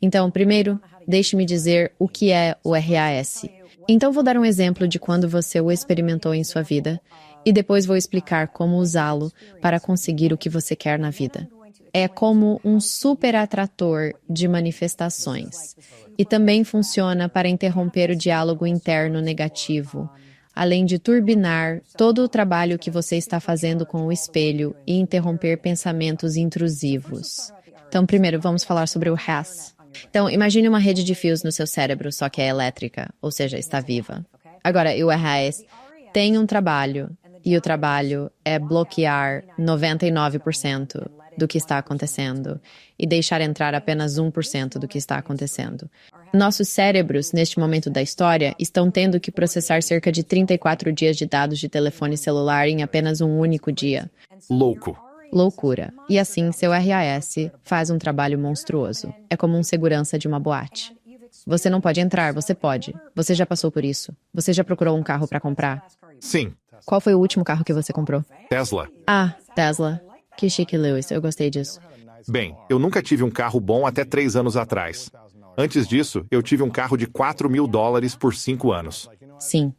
Então, primeiro, deixe-me dizer o que é o RAS. Então, vou dar um exemplo de quando você o experimentou em sua vida e depois vou explicar como usá-lo para conseguir o que você quer na vida. É como um super atrator de manifestações e também funciona para interromper o diálogo interno negativo, além de turbinar todo o trabalho que você está fazendo com o espelho e interromper pensamentos intrusivos. Então, primeiro, vamos falar sobre o RAS. Então, imagine uma rede de fios no seu cérebro, só que é elétrica, ou seja, está viva. Agora, o RAS tem um trabalho, e o trabalho é bloquear 99% do que está acontecendo e deixar entrar apenas 1% do que está acontecendo. Nossos cérebros, neste momento da história, estão tendo que processar cerca de 34 dias de dados de telefone celular em apenas um único dia. Louco. Loucura. E assim, seu RAS faz um trabalho monstruoso. É como um segurança de uma boate. Você não pode entrar, você pode. Você já passou por isso. Você já procurou um carro para comprar? Sim. Qual foi o último carro que você comprou? Tesla. Ah, Tesla. Que chique, Lewis. Eu gostei disso. Bem, eu nunca tive um carro bom até 3 anos atrás. Antes disso, eu tive um carro de $4.000 por 5 anos. Sim.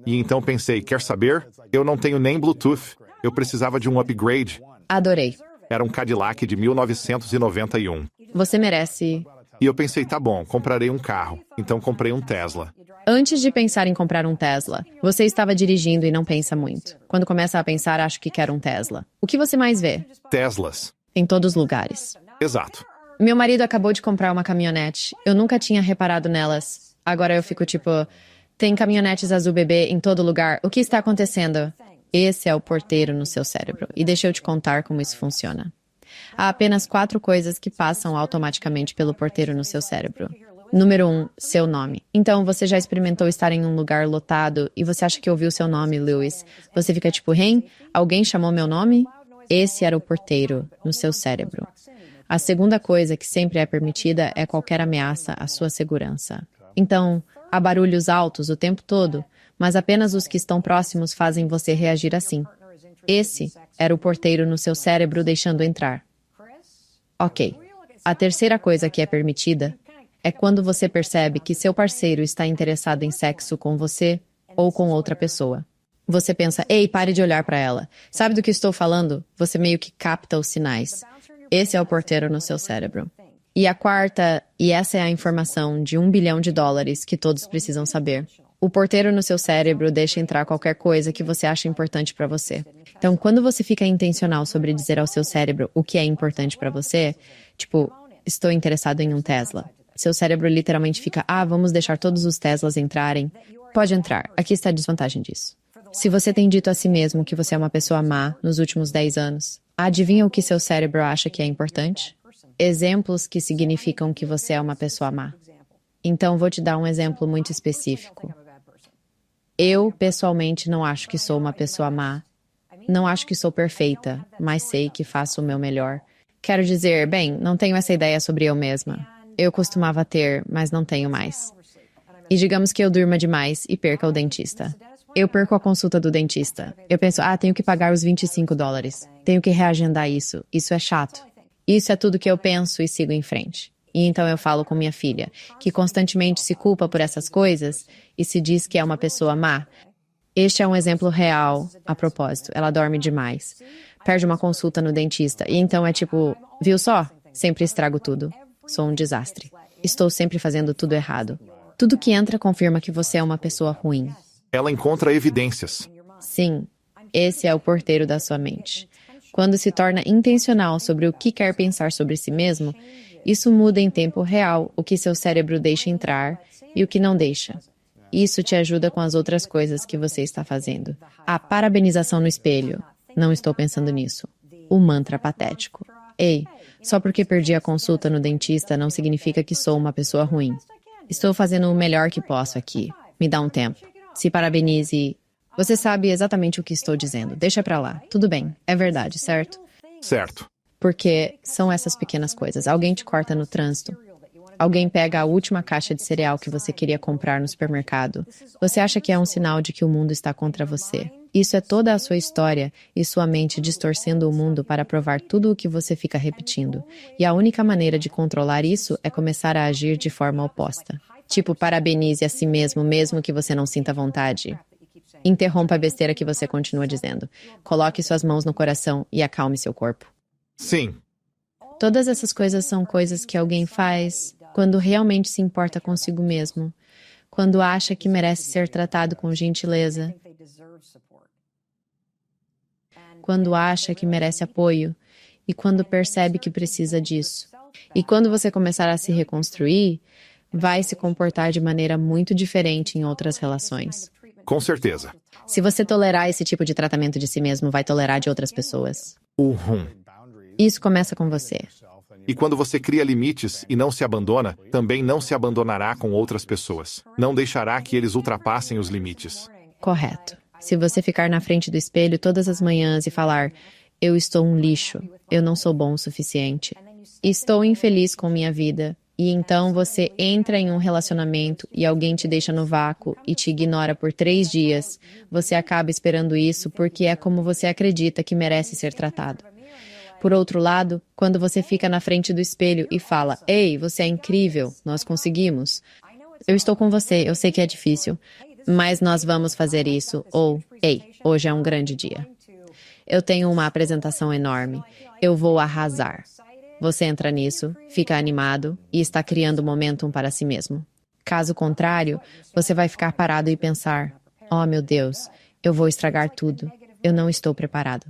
E então pensei, quer saber? Eu não tenho nem Bluetooth. Eu precisava de um upgrade. Adorei. Era um Cadillac de 1991. Você merece. E eu pensei, tá bom, comprarei um carro. Então comprei um Tesla. Antes de pensar em comprar um Tesla, você estava dirigindo e não pensa muito. Quando começa a pensar, acho que quero um Tesla. O que você mais vê? Teslas. Em todos os lugares. Exato. Meu marido acabou de comprar uma caminhonete. Eu nunca tinha reparado nelas. Agora eu fico tipo, tem caminhonetes azul bebê em todo lugar. O que está acontecendo? Esse é o porteiro no seu cérebro. E deixa eu te contar como isso funciona. Há apenas 4 coisas que passam automaticamente pelo porteiro no seu cérebro. Número 1, seu nome. Então, você já experimentou estar em um lugar lotado e você acha que ouviu seu nome, Lewis. Você fica tipo, hein? Alguém chamou meu nome? Esse era o porteiro no seu cérebro. A segunda coisa que sempre é permitida é qualquer ameaça à sua segurança. Então, há barulhos altos o tempo todo, mas apenas os que estão próximos fazem você reagir assim. Esse era o porteiro no seu cérebro deixando entrar. Ok. A terceira coisa que é permitida é quando você percebe que seu parceiro está interessado em sexo com você ou com outra pessoa. Você pensa, ei, pare de olhar para ela. Sabe do que estou falando? Você meio que capta os sinais. Esse é o porteiro no seu cérebro. E a quarta, e essa é a informação de $1 bilhão que todos precisam saber. O porteiro no seu cérebro deixa entrar qualquer coisa que você acha importante para você. Então, quando você fica intencional sobre dizer ao seu cérebro o que é importante para você, tipo, estou interessado em um Tesla. Seu cérebro literalmente fica, vamos deixar todos os Teslas entrarem. Pode entrar. Aqui está a desvantagem disso. Se você tem dito a si mesmo que você é uma pessoa má nos últimos 10 anos, adivinha o que seu cérebro acha que é importante? Exemplos que significam que você é uma pessoa má. Então, vou te dar um exemplo muito específico. Eu, pessoalmente, não acho que sou uma pessoa má. Não acho que sou perfeita, mas sei que faço o meu melhor. Quero dizer, bem, não tenho essa ideia sobre eu mesma. Eu costumava ter, mas não tenho mais. E digamos que eu durma demais e perca o dentista. Eu perco a consulta do dentista. Eu penso, tenho que pagar os $25. Tenho que reagendar isso. Isso é chato. Isso é tudo que eu penso e sigo em frente. E então eu falo com minha filha, que constantemente se culpa por essas coisas e se diz que é uma pessoa má. Este é um exemplo real, a propósito. Ela dorme demais. Perde uma consulta no dentista. E então é tipo, viu só? Sempre estrago tudo. Sou um desastre. Estou sempre fazendo tudo errado. Tudo que entra confirma que você é uma pessoa ruim. Ela encontra evidências. Sim, esse é o porteiro da sua mente. Quando se torna intencional sobre o que quer pensar sobre si mesmo, isso muda em tempo real o que seu cérebro deixa entrar e o que não deixa. Isso te ajuda com as outras coisas que você está fazendo. A parabenização no espelho. Não estou pensando nisso. O mantra patético. Ei, só porque perdi a consulta no dentista não significa que sou uma pessoa ruim. Estou fazendo o melhor que posso aqui. Me dá um tempo. Se parabenize. Você sabe exatamente o que estou dizendo. Deixa pra lá. Tudo bem. É verdade, certo? Certo. Porque são essas pequenas coisas. Alguém te corta no trânsito. Alguém pega a última caixa de cereal que você queria comprar no supermercado. Você acha que é um sinal de que o mundo está contra você. Isso é toda a sua história e sua mente distorcendo o mundo para provar tudo o que você fica repetindo. E a única maneira de controlar isso é começar a agir de forma oposta. Tipo, parabenize a si mesmo, mesmo que você não sinta vontade. Interrompa a besteira que você continua dizendo. Coloque suas mãos no coração e acalme seu corpo. Sim. Todas essas coisas são coisas que alguém faz quando realmente se importa consigo mesmo, quando acha que merece ser tratado com gentileza, quando acha que merece apoio e quando percebe que precisa disso. E quando você começar a se reconstruir, vai se comportar de maneira muito diferente em outras relações. Com certeza. Se você tolerar esse tipo de tratamento de si mesmo, vai tolerar de outras pessoas. Isso começa com você. E quando você cria limites e não se abandona, também não se abandonará com outras pessoas. Não deixará que eles ultrapassem os limites. Correto. Se você ficar na frente do espelho todas as manhãs e falar, eu estou um lixo, eu não sou bom o suficiente, estou infeliz com minha vida, e então você entra em um relacionamento e alguém te deixa no vácuo e te ignora por 3 dias, você acaba esperando isso porque é como você acredita que merece ser tratado. Por outro lado, quando você fica na frente do espelho e fala, ei, você é incrível, nós conseguimos. Eu estou com você, eu sei que é difícil, mas nós vamos fazer isso. Ou, ei, hoje é um grande dia. Eu tenho uma apresentação enorme. Eu vou arrasar. Você entra nisso, fica animado e está criando momentum para si mesmo. Caso contrário, você vai ficar parado e pensar, oh meu Deus, eu vou estragar tudo. Eu não estou preparado.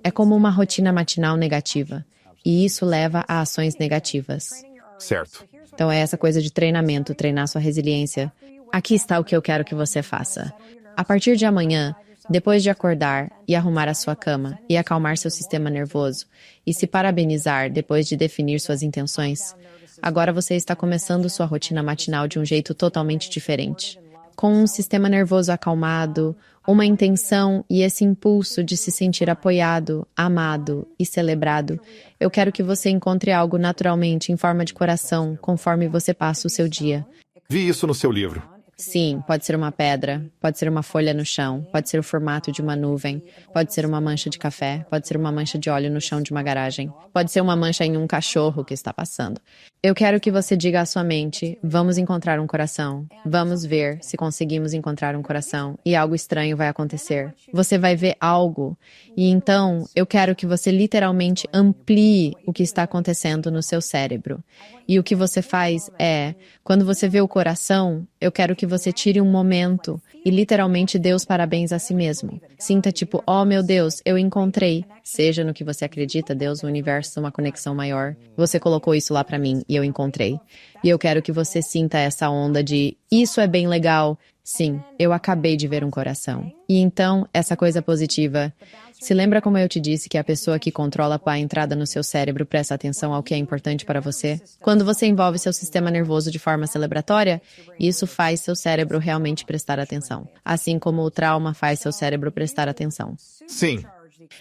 É como uma rotina matinal negativa, e isso leva a ações negativas. Certo. Então é essa coisa de treinamento, treinar sua resiliência. Aqui está o que eu quero que você faça. A partir de amanhã, depois de acordar e arrumar a sua cama e acalmar seu sistema nervoso e se parabenizar depois de definir suas intenções, agora você está começando sua rotina matinal de um jeito totalmente diferente. Com um sistema nervoso acalmado, uma intenção e esse impulso de se sentir apoiado, amado e celebrado, eu quero que você encontre algo naturalmente em forma de coração conforme você passa o seu dia. Vi isso no seu livro. Sim, pode ser uma pedra, pode ser uma folha no chão, pode ser o formato de uma nuvem, pode ser uma mancha de café, pode ser uma mancha de óleo no chão de uma garagem, pode ser uma mancha em um cachorro que está passando. Eu quero que você diga à sua mente, vamos encontrar um coração, vamos ver se conseguimos encontrar um coração e algo estranho vai acontecer. Você vai ver algo e então eu quero que você literalmente amplie o que está acontecendo no seu cérebro. E o que você faz é, quando você vê o coração, eu quero que você tire um momento e literalmente dê os parabéns a si mesmo. Sinta tipo, oh meu Deus, eu encontrei. Seja no que você acredita, Deus, o universo, uma conexão maior. Você colocou isso lá pra mim e eu encontrei. E eu quero que você sinta essa onda de, isso é bem legal. Sim, eu acabei de ver um coração. E então, essa coisa positiva. Se lembra como eu te disse que a pessoa que controla a entrada no seu cérebro presta atenção ao que é importante para você? Quando você envolve seu sistema nervoso de forma celebratória, isso faz seu cérebro realmente prestar atenção. Assim como o trauma faz seu cérebro prestar atenção. Sim.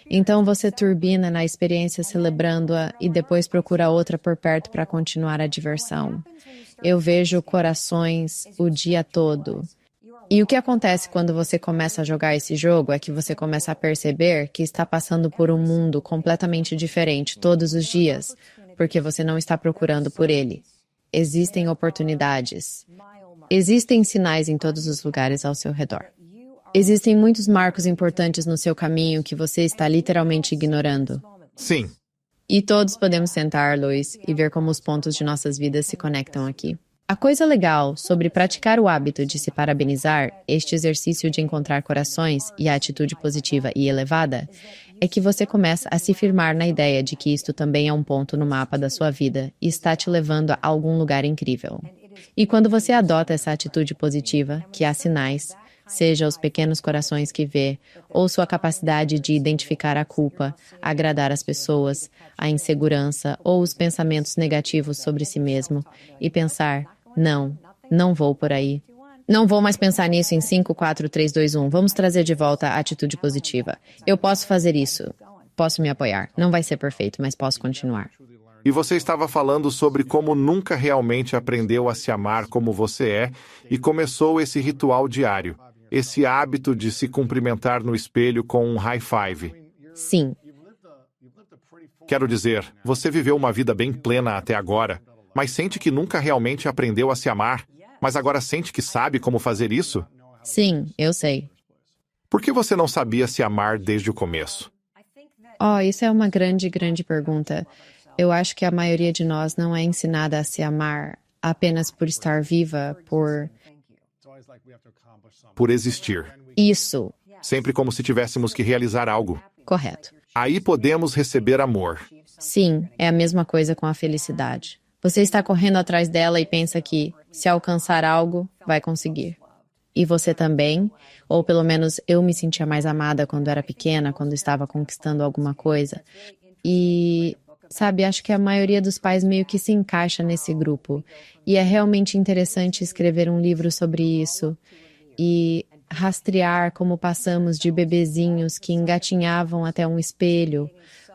Então você turbina na experiência celebrando-a e depois procura outra por perto para continuar a diversão. Eu vejo corações o dia todo. E o que acontece quando você começa a jogar esse jogo é que você começa a perceber que está passando por um mundo completamente diferente todos os dias, porque você não está procurando por ele. Existem oportunidades. Existem sinais em todos os lugares ao seu redor. Existem muitos marcos importantes no seu caminho que você está literalmente ignorando. Sim. E todos podemos sentar, Luiz, e ver como os pontos de nossas vidas se conectam aqui. A coisa legal sobre praticar o hábito de se parabenizar, este exercício de encontrar corações e a atitude positiva e elevada, é que você começa a se firmar na ideia de que isto também é um ponto no mapa da sua vida e está te levando a algum lugar incrível. E quando você adota essa atitude positiva, que há sinais, seja os pequenos corações que vê, ou sua capacidade de identificar a culpa, agradar as pessoas, a insegurança ou os pensamentos negativos sobre si mesmo, e pensar, não vou por aí. Não vou mais pensar nisso em 5, 4, 3, 2, 1. Vamos trazer de volta a atitude positiva. Eu posso fazer isso. Posso me apoiar. Não vai ser perfeito, mas posso continuar. E você estava falando sobre como nunca realmente aprendeu a se amar como você é e começou esse ritual diário. Esse hábito de se cumprimentar no espelho com um high five. Sim. Quero dizer, você viveu uma vida bem plena até agora, mas sente que nunca realmente aprendeu a se amar, mas agora sente que sabe como fazer isso? Sim, eu sei. Por que você não sabia se amar desde o começo? Isso é uma grande, grande pergunta. Eu acho que a maioria de nós não é ensinada a se amar apenas por estar viva, Por existir. Isso. Sempre como se tivéssemos que realizar algo. Correto. Aí podemos receber amor. Sim, é a mesma coisa com a felicidade. Você está correndo atrás dela e pensa que, se alcançar algo, vai conseguir. E você também, ou pelo menos eu me sentia mais amada quando era pequena, quando estava conquistando alguma coisa. E, sabe, acho que a maioria dos pais meio que se encaixa nesse grupo. E é realmente interessante escrever um livro sobre isso e rastrear como passamos de bebezinhos que engatinhavam até um espelho,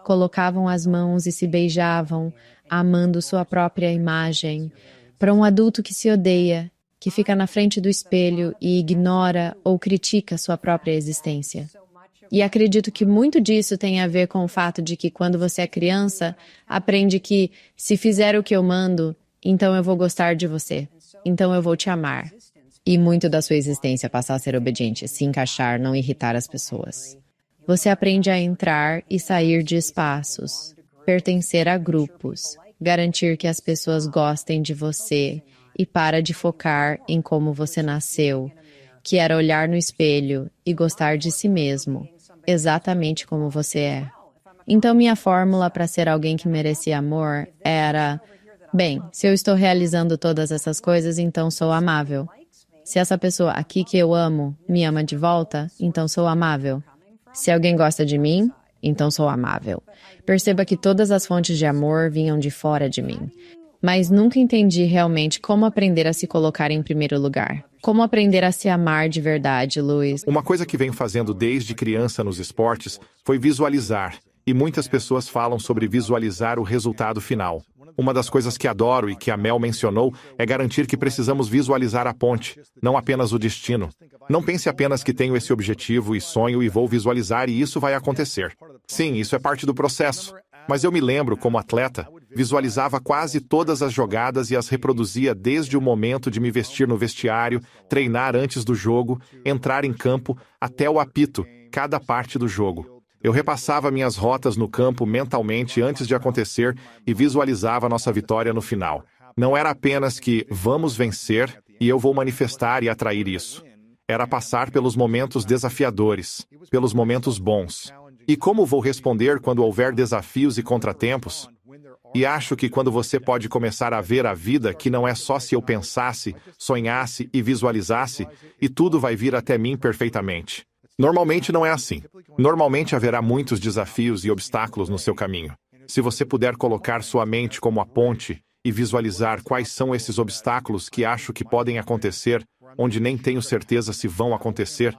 colocavam as mãos e se beijavam, amando sua própria imagem, para um adulto que se odeia, que fica na frente do espelho e ignora ou critica sua própria existência. E acredito que muito disso tem a ver com o fato de que quando você é criança, aprende que se fizer o que eu mando, então eu vou gostar de você, então eu vou te amar. E muito da sua existência passa a ser obediente, se encaixar, não irritar as pessoas. Você aprende a entrar e sair de espaços, pertencer a grupos, garantir que as pessoas gostem de você e para de focar em como você nasceu, que era olhar no espelho e gostar de si mesmo, exatamente como você é. Então minha fórmula para ser alguém que merecia amor era, bem, se eu estou realizando todas essas coisas, então sou amável. Se essa pessoa aqui que eu amo me ama de volta, então sou amável. Se alguém gosta de mim, então sou amável. Perceba que todas as fontes de amor vinham de fora de mim. Mas nunca entendi realmente como aprender a se colocar em primeiro lugar. Como aprender a se amar de verdade, Luiz? Uma coisa que venho fazendo desde criança nos esportes foi visualizar. E muitas pessoas falam sobre visualizar o resultado final. Uma das coisas que adoro e que a Mel mencionou é garantir que precisamos visualizar a ponte, não apenas o destino. Não pense apenas que tenho esse objetivo e sonho e vou visualizar e isso vai acontecer. Sim, isso é parte do processo. Mas eu me lembro, como atleta, visualizava quase todas as jogadas e as reproduzia desde o momento de me vestir no vestiário, treinar antes do jogo, entrar em campo, até o apito, cada parte do jogo. Eu repassava minhas rotas no campo mentalmente antes de acontecer e visualizava nossa vitória no final. Não era apenas que vamos vencer e eu vou manifestar e atrair isso. Era passar pelos momentos desafiadores, pelos momentos bons. E como vou responder quando houver desafios e contratempos? E acho que quando você pode começar a ver a vida que não é só se eu pensasse, sonhasse e visualizasse, e tudo vai vir até mim perfeitamente. Normalmente não é assim. Normalmente haverá muitos desafios e obstáculos no seu caminho. Se você puder colocar sua mente como a ponte e visualizar quais são esses obstáculos que acho que podem acontecer, onde nem tenho certeza se vão acontecer,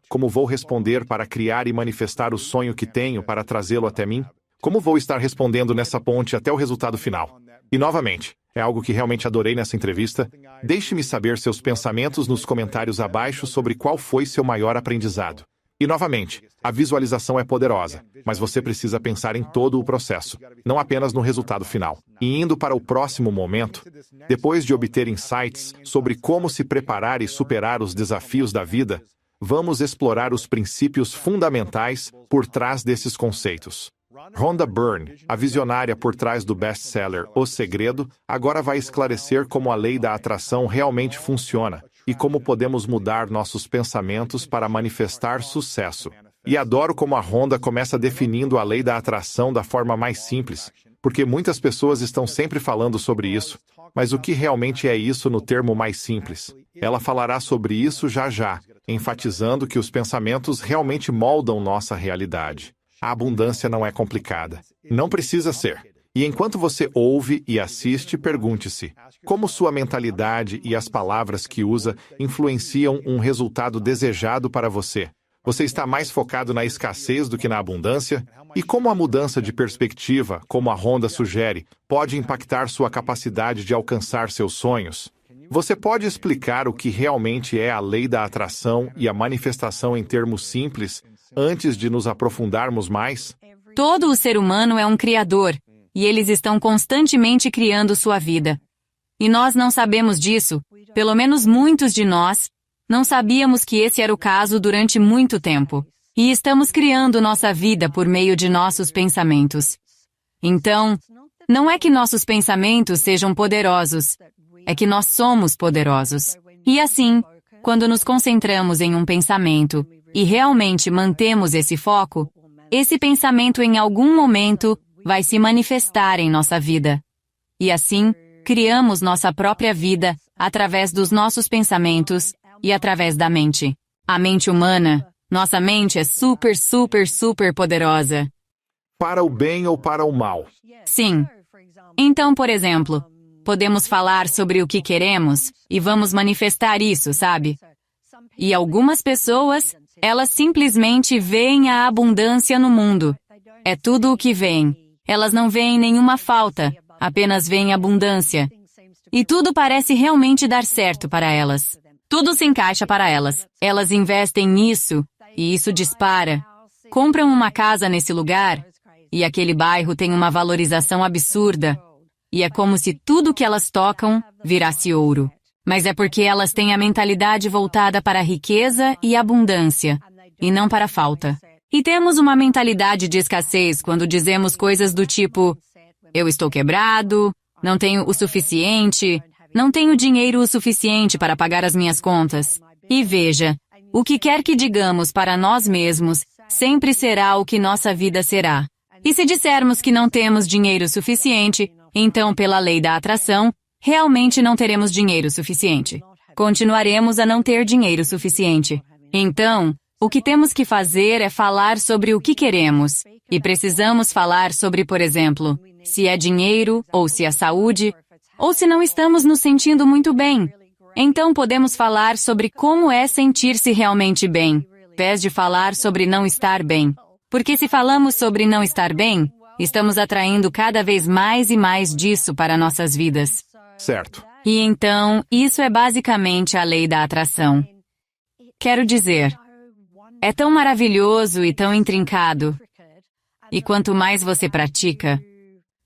como vou responder para criar e manifestar o sonho que tenho para trazê-lo até mim? Como vou estar respondendo nessa ponte até o resultado final? E novamente, É algo que realmente adorei nessa entrevista. Deixe-me saber seus pensamentos nos comentários abaixo sobre qual foi seu maior aprendizado. E novamente, a visualização é poderosa, mas você precisa pensar em todo o processo, não apenas no resultado final. E indo para o próximo momento, depois de obter insights sobre como se preparar e superar os desafios da vida, vamos explorar os princípios fundamentais por trás desses conceitos. Rhonda Byrne, a visionária por trás do best-seller O Segredo, agora vai esclarecer como a lei da atração realmente funciona e como podemos mudar nossos pensamentos para manifestar sucesso. E adoro como a Rhonda começa definindo a lei da atração da forma mais simples, porque muitas pessoas estão sempre falando sobre isso, mas o que realmente é isso no termo mais simples? Ela falará sobre isso já já, enfatizando que os pensamentos realmente moldam nossa realidade. A abundância não é complicada. Não precisa ser. E enquanto você ouve e assiste, pergunte-se: como sua mentalidade e as palavras que usa influenciam um resultado desejado para você? Você está mais focado na escassez do que na abundância? E como a mudança de perspectiva, como a Rhonda sugere, pode impactar sua capacidade de alcançar seus sonhos? Você pode explicar o que realmente é a lei da atração e a manifestação em termos simples, antes de nos aprofundarmos mais? Todo o ser humano é um criador, e eles estão constantemente criando sua vida. E nós não sabemos disso, pelo menos muitos de nós, não sabíamos que esse era o caso durante muito tempo. E estamos criando nossa vida por meio de nossos pensamentos. Então, não é que nossos pensamentos sejam poderosos, é que nós somos poderosos. E assim, quando nos concentramos em um pensamento e realmente mantemos esse foco, esse pensamento em algum momento vai se manifestar em nossa vida. E assim, criamos nossa própria vida através dos nossos pensamentos e através da mente. A mente humana, nossa mente é super, super, super poderosa. Para o bem ou para o mal? Sim. Então, por exemplo, podemos falar sobre o que queremos e vamos manifestar isso, sabe? E algumas pessoas, elas simplesmente veem a abundância no mundo. É tudo o que veem. Elas não veem nenhuma falta, apenas veem abundância. E tudo parece realmente dar certo para elas. Tudo se encaixa para elas. Elas investem nisso, e isso dispara. Compram uma casa nesse lugar, e aquele bairro tem uma valorização absurda. E é como se tudo que elas tocam virasse ouro. Mas é porque elas têm a mentalidade voltada para a riqueza e abundância, e não para a falta. E temos uma mentalidade de escassez quando dizemos coisas do tipo: eu estou quebrado, não tenho o suficiente, não tenho dinheiro o suficiente para pagar as minhas contas. E veja, o que quer que digamos para nós mesmos, sempre será o que nossa vida será. E se dissermos que não temos dinheiro suficiente, então, pela lei da atração, realmente não teremos dinheiro suficiente. Continuaremos a não ter dinheiro suficiente. Então, o que temos que fazer é falar sobre o que queremos. E precisamos falar sobre, por exemplo, se é dinheiro, ou se é saúde, ou se não estamos nos sentindo muito bem. Então podemos falar sobre como é sentir-se realmente bem, ao invés de falar sobre não estar bem. Porque se falamos sobre não estar bem, estamos atraindo cada vez mais e mais disso para nossas vidas. Certo. E então, isso é basicamente a lei da atração. Quero dizer, é tão maravilhoso e tão intrincado. E quanto mais você pratica,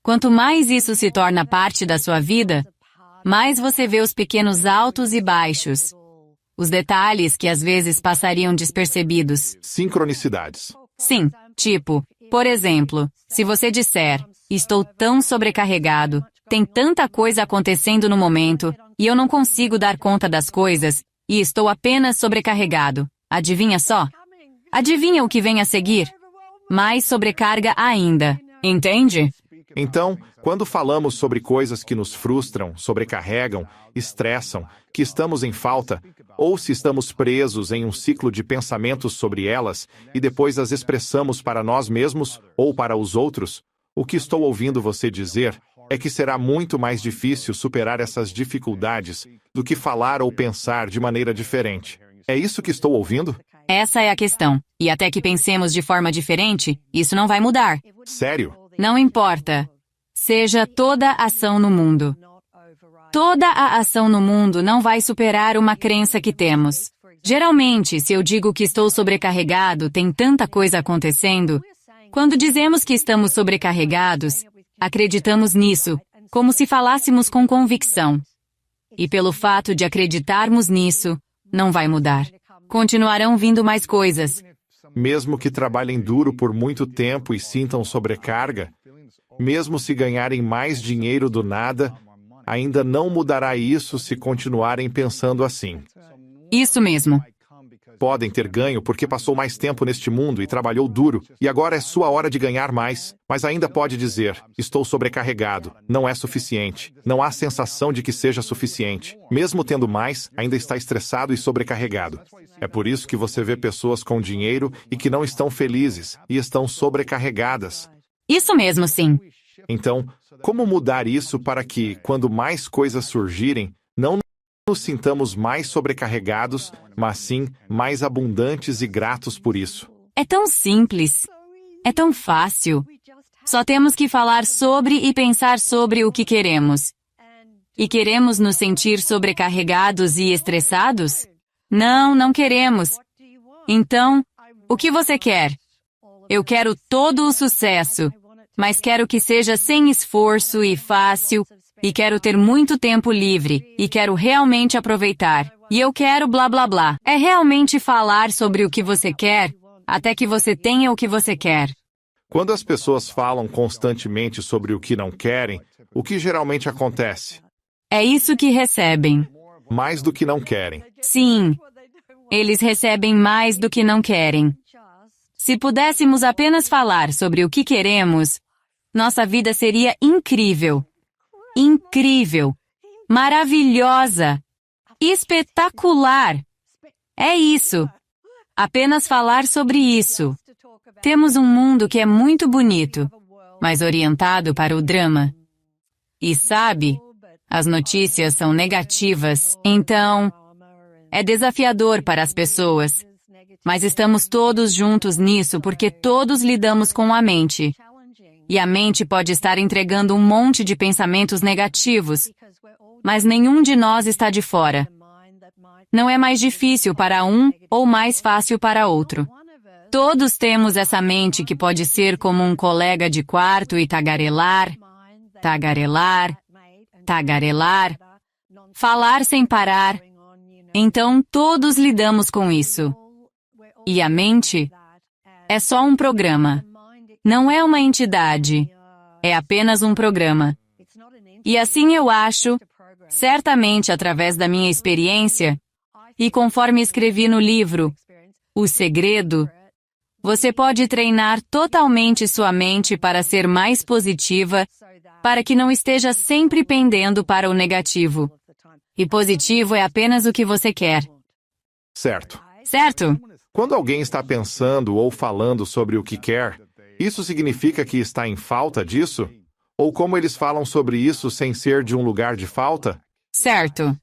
quanto mais isso se torna parte da sua vida, mais você vê os pequenos altos e baixos, os detalhes que às vezes passariam despercebidos. Sincronicidades. Sim, tipo, por exemplo, se você disser, estou tão sobrecarregado, tem tanta coisa acontecendo no momento, e eu não consigo dar conta das coisas, e estou apenas sobrecarregado. Adivinha só? Adivinha o que vem a seguir? Mais sobrecarga ainda. Entende? Então, quando falamos sobre coisas que nos frustram, sobrecarregam, estressam, que estamos em falta, ou se estamos presos em um ciclo de pensamentos sobre elas e depois as expressamos para nós mesmos ou para os outros, o que estou ouvindo você dizer é que será muito mais difícil superar essas dificuldades do que falar ou pensar de maneira diferente. É isso que estou ouvindo? Essa é a questão. E até que pensemos de forma diferente, isso não vai mudar. Sério? Não importa. Seja toda ação no mundo. Toda a ação no mundo não vai superar uma crença que temos. Geralmente, se eu digo que estou sobrecarregado, tem tanta coisa acontecendo. Quando dizemos que estamos sobrecarregados, acreditamos nisso, como se falássemos com convicção. E pelo fato de acreditarmos nisso, não vai mudar. Continuarão vindo mais coisas. Mesmo que trabalhem duro por muito tempo e sintam sobrecarga, mesmo se ganharem mais dinheiro do nada, ainda não mudará isso se continuarem pensando assim. Isso mesmo. Podem ter ganho porque passou mais tempo neste mundo e trabalhou duro, e agora é sua hora de ganhar mais, mas ainda pode dizer, estou sobrecarregado, não é suficiente, não há sensação de que seja suficiente. Mesmo tendo mais, ainda está estressado e sobrecarregado. É por isso que você vê pessoas com dinheiro e que não estão felizes, e estão sobrecarregadas. Isso mesmo, sim. Então, como mudar isso para que, quando mais coisas surgirem, não nos sintamos mais sobrecarregados, mas sim mais abundantes e gratos por isso? É tão simples. É tão fácil. Só temos que falar sobre e pensar sobre o que queremos. E queremos nos sentir sobrecarregados e estressados? Não, não queremos. Então, o que você quer? Eu quero todo o sucesso, mas quero que seja sem esforço e fácil, e quero ter muito tempo livre, e quero realmente aproveitar. E eu quero blá blá blá. É realmente falar sobre o que você quer, até que você tenha o que você quer. Quando as pessoas falam constantemente sobre o que não querem, o que geralmente acontece? É isso que recebem. Mais do que não querem. Sim, eles recebem mais do que não querem. Se pudéssemos apenas falar sobre o que queremos, nossa vida seria incrível. Incrível, maravilhosa, espetacular. É isso. Apenas falar sobre isso. Temos um mundo que é muito bonito, mas orientado para o drama. E sabe, as notícias são negativas, então é desafiador para as pessoas. Mas estamos todos juntos nisso porque todos lidamos com a mente. E a mente pode estar entregando um monte de pensamentos negativos, mas nenhum de nós está de fora. Não é mais difícil para um ou mais fácil para outro. Todos temos essa mente que pode ser como um colega de quarto e tagarelar, tagarelar, tagarelar, falar sem parar. Então todos lidamos com isso. E a mente é só um programa. Não é uma entidade, é apenas um programa. E assim eu acho, certamente através da minha experiência, e conforme escrevi no livro, O Segredo, você pode treinar totalmente sua mente para ser mais positiva, para que não esteja sempre pendendo para o negativo. E positivo é apenas o que você quer. Certo. Certo? Quando alguém está pensando ou falando sobre o que quer, isso significa que está em falta disso? Ou como eles falam sobre isso sem ser de um lugar de falta? Certo.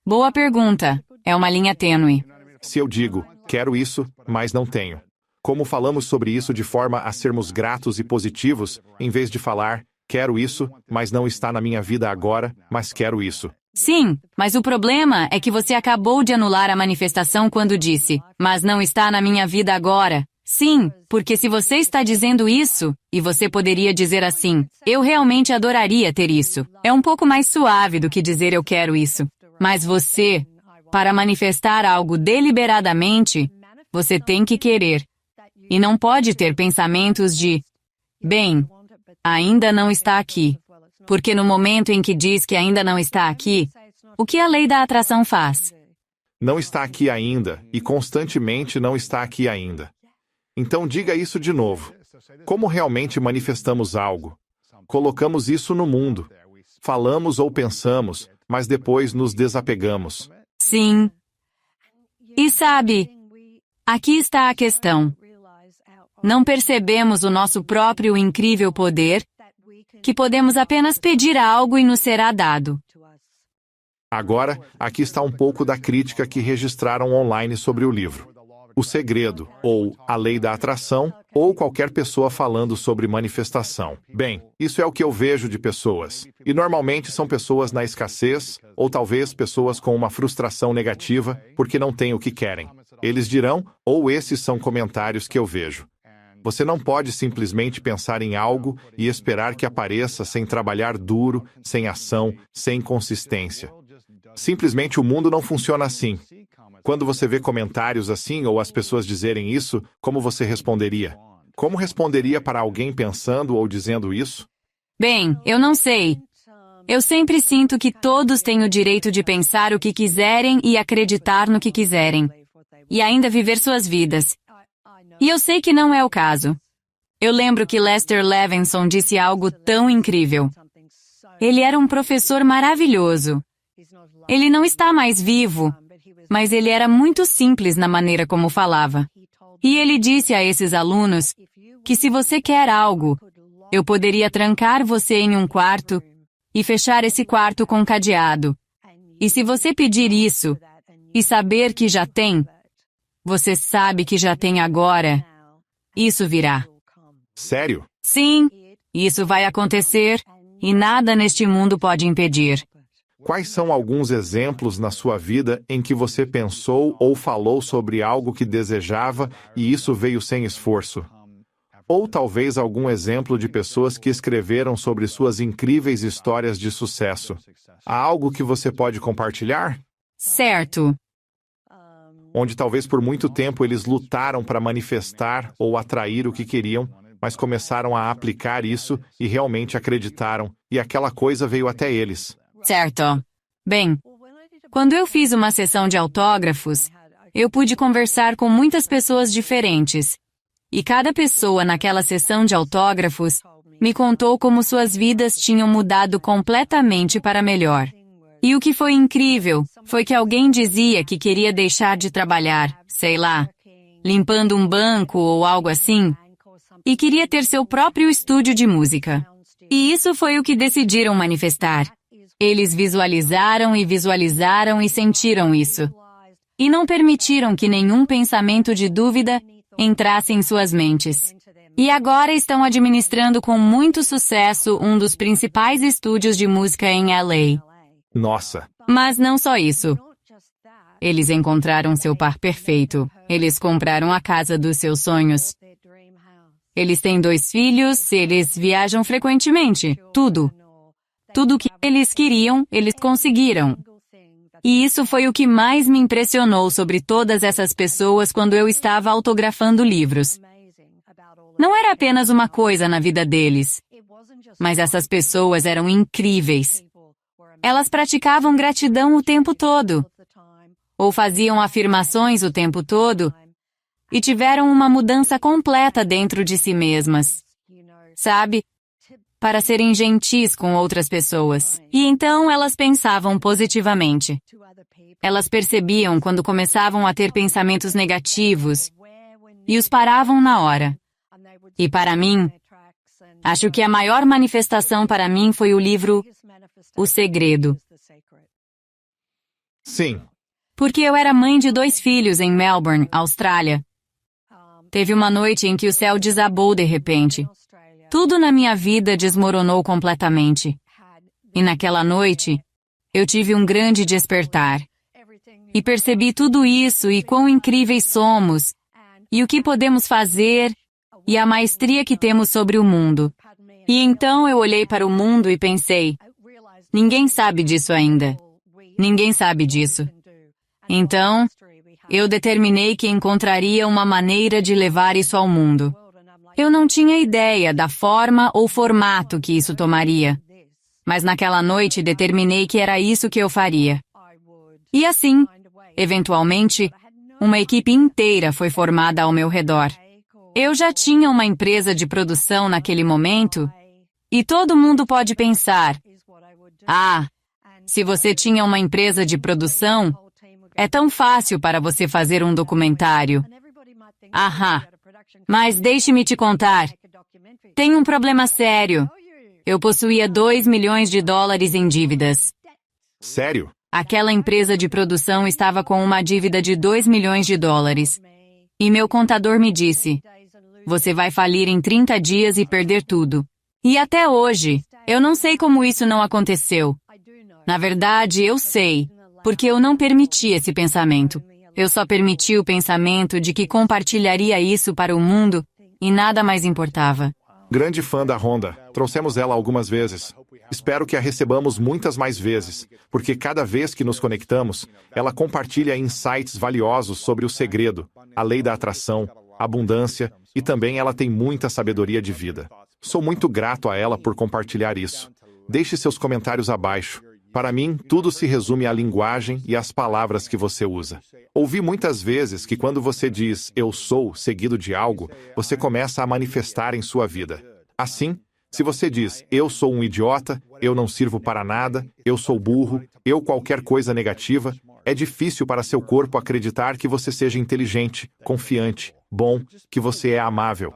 Boa pergunta. É uma linha tênue. Se eu digo, quero isso, mas não tenho. Como falamos sobre isso de forma a sermos gratos e positivos, em vez de falar, quero isso, mas não está na minha vida agora, mas quero isso? Sim, mas o problema é que você acabou de anular a manifestação quando disse, mas não está na minha vida agora. Sim, porque se você está dizendo isso, e você poderia dizer assim, eu realmente adoraria ter isso. É um pouco mais suave do que dizer eu quero isso. Mas você, para manifestar algo deliberadamente, você tem que querer. E não pode ter pensamentos de, bem, ainda não está aqui. Porque no momento em que diz que ainda não está aqui, o que a lei da atração faz? Não está aqui ainda, e constantemente não está aqui ainda. Então diga isso de novo. Como realmente manifestamos algo? Colocamos isso no mundo. Falamos ou pensamos, mas depois nos desapegamos. Sim. E sabe, aqui está a questão. Não percebemos o nosso próprio incrível poder, que podemos apenas pedir algo e nos será dado. Agora, aqui está um pouco da crítica que registraram online sobre o livro. O Segredo, ou A Lei da Atração, ou qualquer pessoa falando sobre manifestação. Bem, isso é o que eu vejo de pessoas. E normalmente são pessoas na escassez, ou talvez pessoas com uma frustração negativa, porque não têm o que querem. Eles dirão, ou esses são comentários que eu vejo. Você não pode simplesmente pensar em algo e esperar que apareça sem trabalhar duro, sem ação, sem consistência. Simplesmente o mundo não funciona assim. Quando você vê comentários assim ou as pessoas dizerem isso, como você responderia? Como responderia para alguém pensando ou dizendo isso? Bem, eu não sei. Eu sempre sinto que todos têm o direito de pensar o que quiserem e acreditar no que quiserem. E ainda viver suas vidas. E eu sei que não é o caso. Eu lembro que Lester Levinson disse algo tão incrível. Ele era um professor maravilhoso. Ele não está mais vivo, mas ele era muito simples na maneira como falava. E ele disse a esses alunos que se você quer algo, eu poderia trancar você em um quarto e fechar esse quarto com cadeado. E se você pedir isso e saber que já tem, você sabe que já tem agora, isso virá. Sério? Sim, isso vai acontecer e nada neste mundo pode impedir. Quais são alguns exemplos na sua vida em que você pensou ou falou sobre algo que desejava e isso veio sem esforço? Ou talvez algum exemplo de pessoas que escreveram sobre suas incríveis histórias de sucesso. Há algo que você pode compartilhar? Certo. Onde talvez por muito tempo eles lutaram para manifestar ou atrair o que queriam, mas começaram a aplicar isso e realmente acreditaram, e aquela coisa veio até eles. Certo. Bem, quando eu fiz uma sessão de autógrafos, eu pude conversar com muitas pessoas diferentes. E cada pessoa naquela sessão de autógrafos me contou como suas vidas tinham mudado completamente para melhor. E o que foi incrível foi que alguém dizia que queria deixar de trabalhar, sei lá, limpando um banco ou algo assim, e queria ter seu próprio estúdio de música. E isso foi o que decidiram manifestar. Eles visualizaram e sentiram isso. E não permitiram que nenhum pensamento de dúvida entrasse em suas mentes. E agora estão administrando com muito sucesso um dos principais estúdios de música em LA. Nossa! Mas não só isso. Eles encontraram seu par perfeito. Eles compraram a casa dos seus sonhos. Eles têm 2 filhos, eles viajam frequentemente. Tudo. Tudo o que eles queriam, eles conseguiram. E isso foi o que mais me impressionou sobre todas essas pessoas quando eu estava autografando livros. Não era apenas uma coisa na vida deles, mas essas pessoas eram incríveis. Elas praticavam gratidão o tempo todo, ou faziam afirmações o tempo todo, e tiveram uma mudança completa dentro de si mesmas. Sabe? Para serem gentis com outras pessoas. E então elas pensavam positivamente. Elas percebiam quando começavam a ter pensamentos negativos e os paravam na hora. E para mim, acho que a maior manifestação para mim foi o livro O Segredo. Sim. Porque eu era mãe de 2 filhos em Melbourne, Austrália. Teve uma noite em que o céu desabou de repente. Tudo na minha vida desmoronou completamente. E naquela noite, eu tive um grande despertar. E percebi tudo isso e quão incríveis somos, e o que podemos fazer, e a maestria que temos sobre o mundo. E então eu olhei para o mundo e pensei, ninguém sabe disso ainda. Ninguém sabe disso. Então, eu determinei que encontraria uma maneira de levar isso ao mundo. Eu não tinha ideia da forma ou formato que isso tomaria. Mas naquela noite determinei que era isso que eu faria. E assim, eventualmente, uma equipe inteira foi formada ao meu redor. Eu já tinha uma empresa de produção naquele momento, e todo mundo pode pensar, se você tinha uma empresa de produção, é tão fácil para você fazer um documentário. Mas deixe-me te contar. Tem um problema sério. Eu possuía $2 milhões em dívidas. Sério? Aquela empresa de produção estava com uma dívida de $2 milhões. E meu contador me disse: você vai falir em 30 dias e perder tudo. E até hoje, eu não sei como isso não aconteceu. Na verdade, eu sei, porque eu não permiti esse pensamento. Eu só permiti o pensamento de que compartilharia isso para o mundo e nada mais importava. Grande fã da Rhonda. Trouxemos ela algumas vezes. Espero que a recebamos muitas mais vezes, porque cada vez que nos conectamos, ela compartilha insights valiosos sobre o segredo, a lei da atração, abundância, e também ela tem muita sabedoria de vida. Sou muito grato a ela por compartilhar isso. Deixe seus comentários abaixo. Para mim, tudo se resume à linguagem e às palavras que você usa. Ouvi muitas vezes que quando você diz "eu sou" seguido de algo, você começa a manifestar em sua vida. Assim, se você diz "eu sou um idiota", "eu não sirvo para nada", "eu sou burro", "eu qualquer coisa negativa", é difícil para seu corpo acreditar que você seja inteligente, confiante, bom, que você é amável.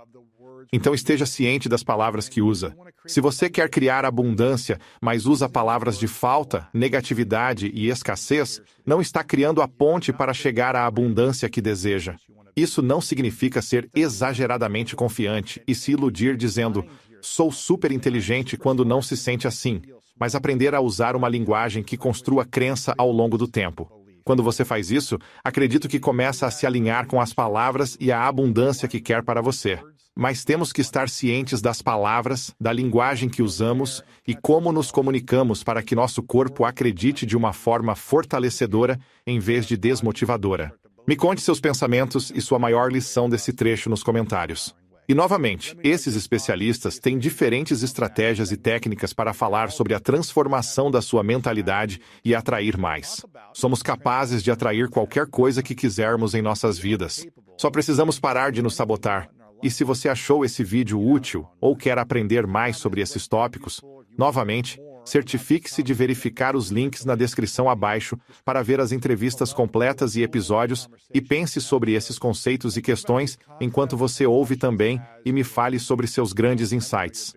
Então esteja ciente das palavras que usa. Se você quer criar abundância, mas usa palavras de falta, negatividade e escassez, não está criando a ponte para chegar à abundância que deseja. Isso não significa ser exageradamente confiante e se iludir dizendo "sou super inteligente" quando não se sente assim, mas aprender a usar uma linguagem que construa crença ao longo do tempo. Quando você faz isso, acredito que começa a se alinhar com as palavras e a abundância que quer para você. Mas temos que estar cientes das palavras, da linguagem que usamos e como nos comunicamos para que nosso corpo acredite de uma forma fortalecedora em vez de desmotivadora. Me conte seus pensamentos e sua maior lição desse trecho nos comentários. E novamente, esses especialistas têm diferentes estratégias e técnicas para falar sobre a transformação da sua mentalidade e atrair mais. Somos capazes de atrair qualquer coisa que quisermos em nossas vidas. Só precisamos parar de nos sabotar. E se você achou esse vídeo útil ou quer aprender mais sobre esses tópicos, novamente, certifique-se de verificar os links na descrição abaixo para ver as entrevistas completas e episódios e pense sobre esses conceitos e questões enquanto você ouve também e me fale sobre seus grandes insights.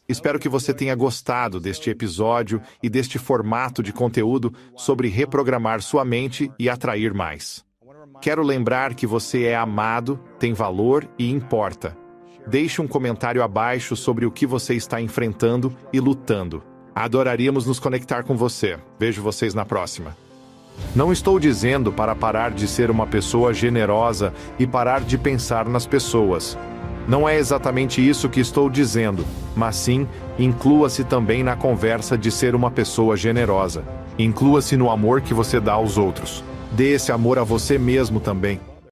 Espero que você tenha gostado deste episódio e deste formato de conteúdo sobre reprogramar sua mente e atrair mais. Quero lembrar que você é amado, tem valor e importa. Deixe um comentário abaixo sobre o que você está enfrentando e lutando. Adoraríamos nos conectar com você. Vejo vocês na próxima. Não estou dizendo para parar de ser uma pessoa generosa e parar de pensar nas pessoas. Não é exatamente isso que estou dizendo, mas sim, inclua-se também na conversa de ser uma pessoa generosa. Inclua-se no amor que você dá aos outros. Dê esse amor a você mesmo também.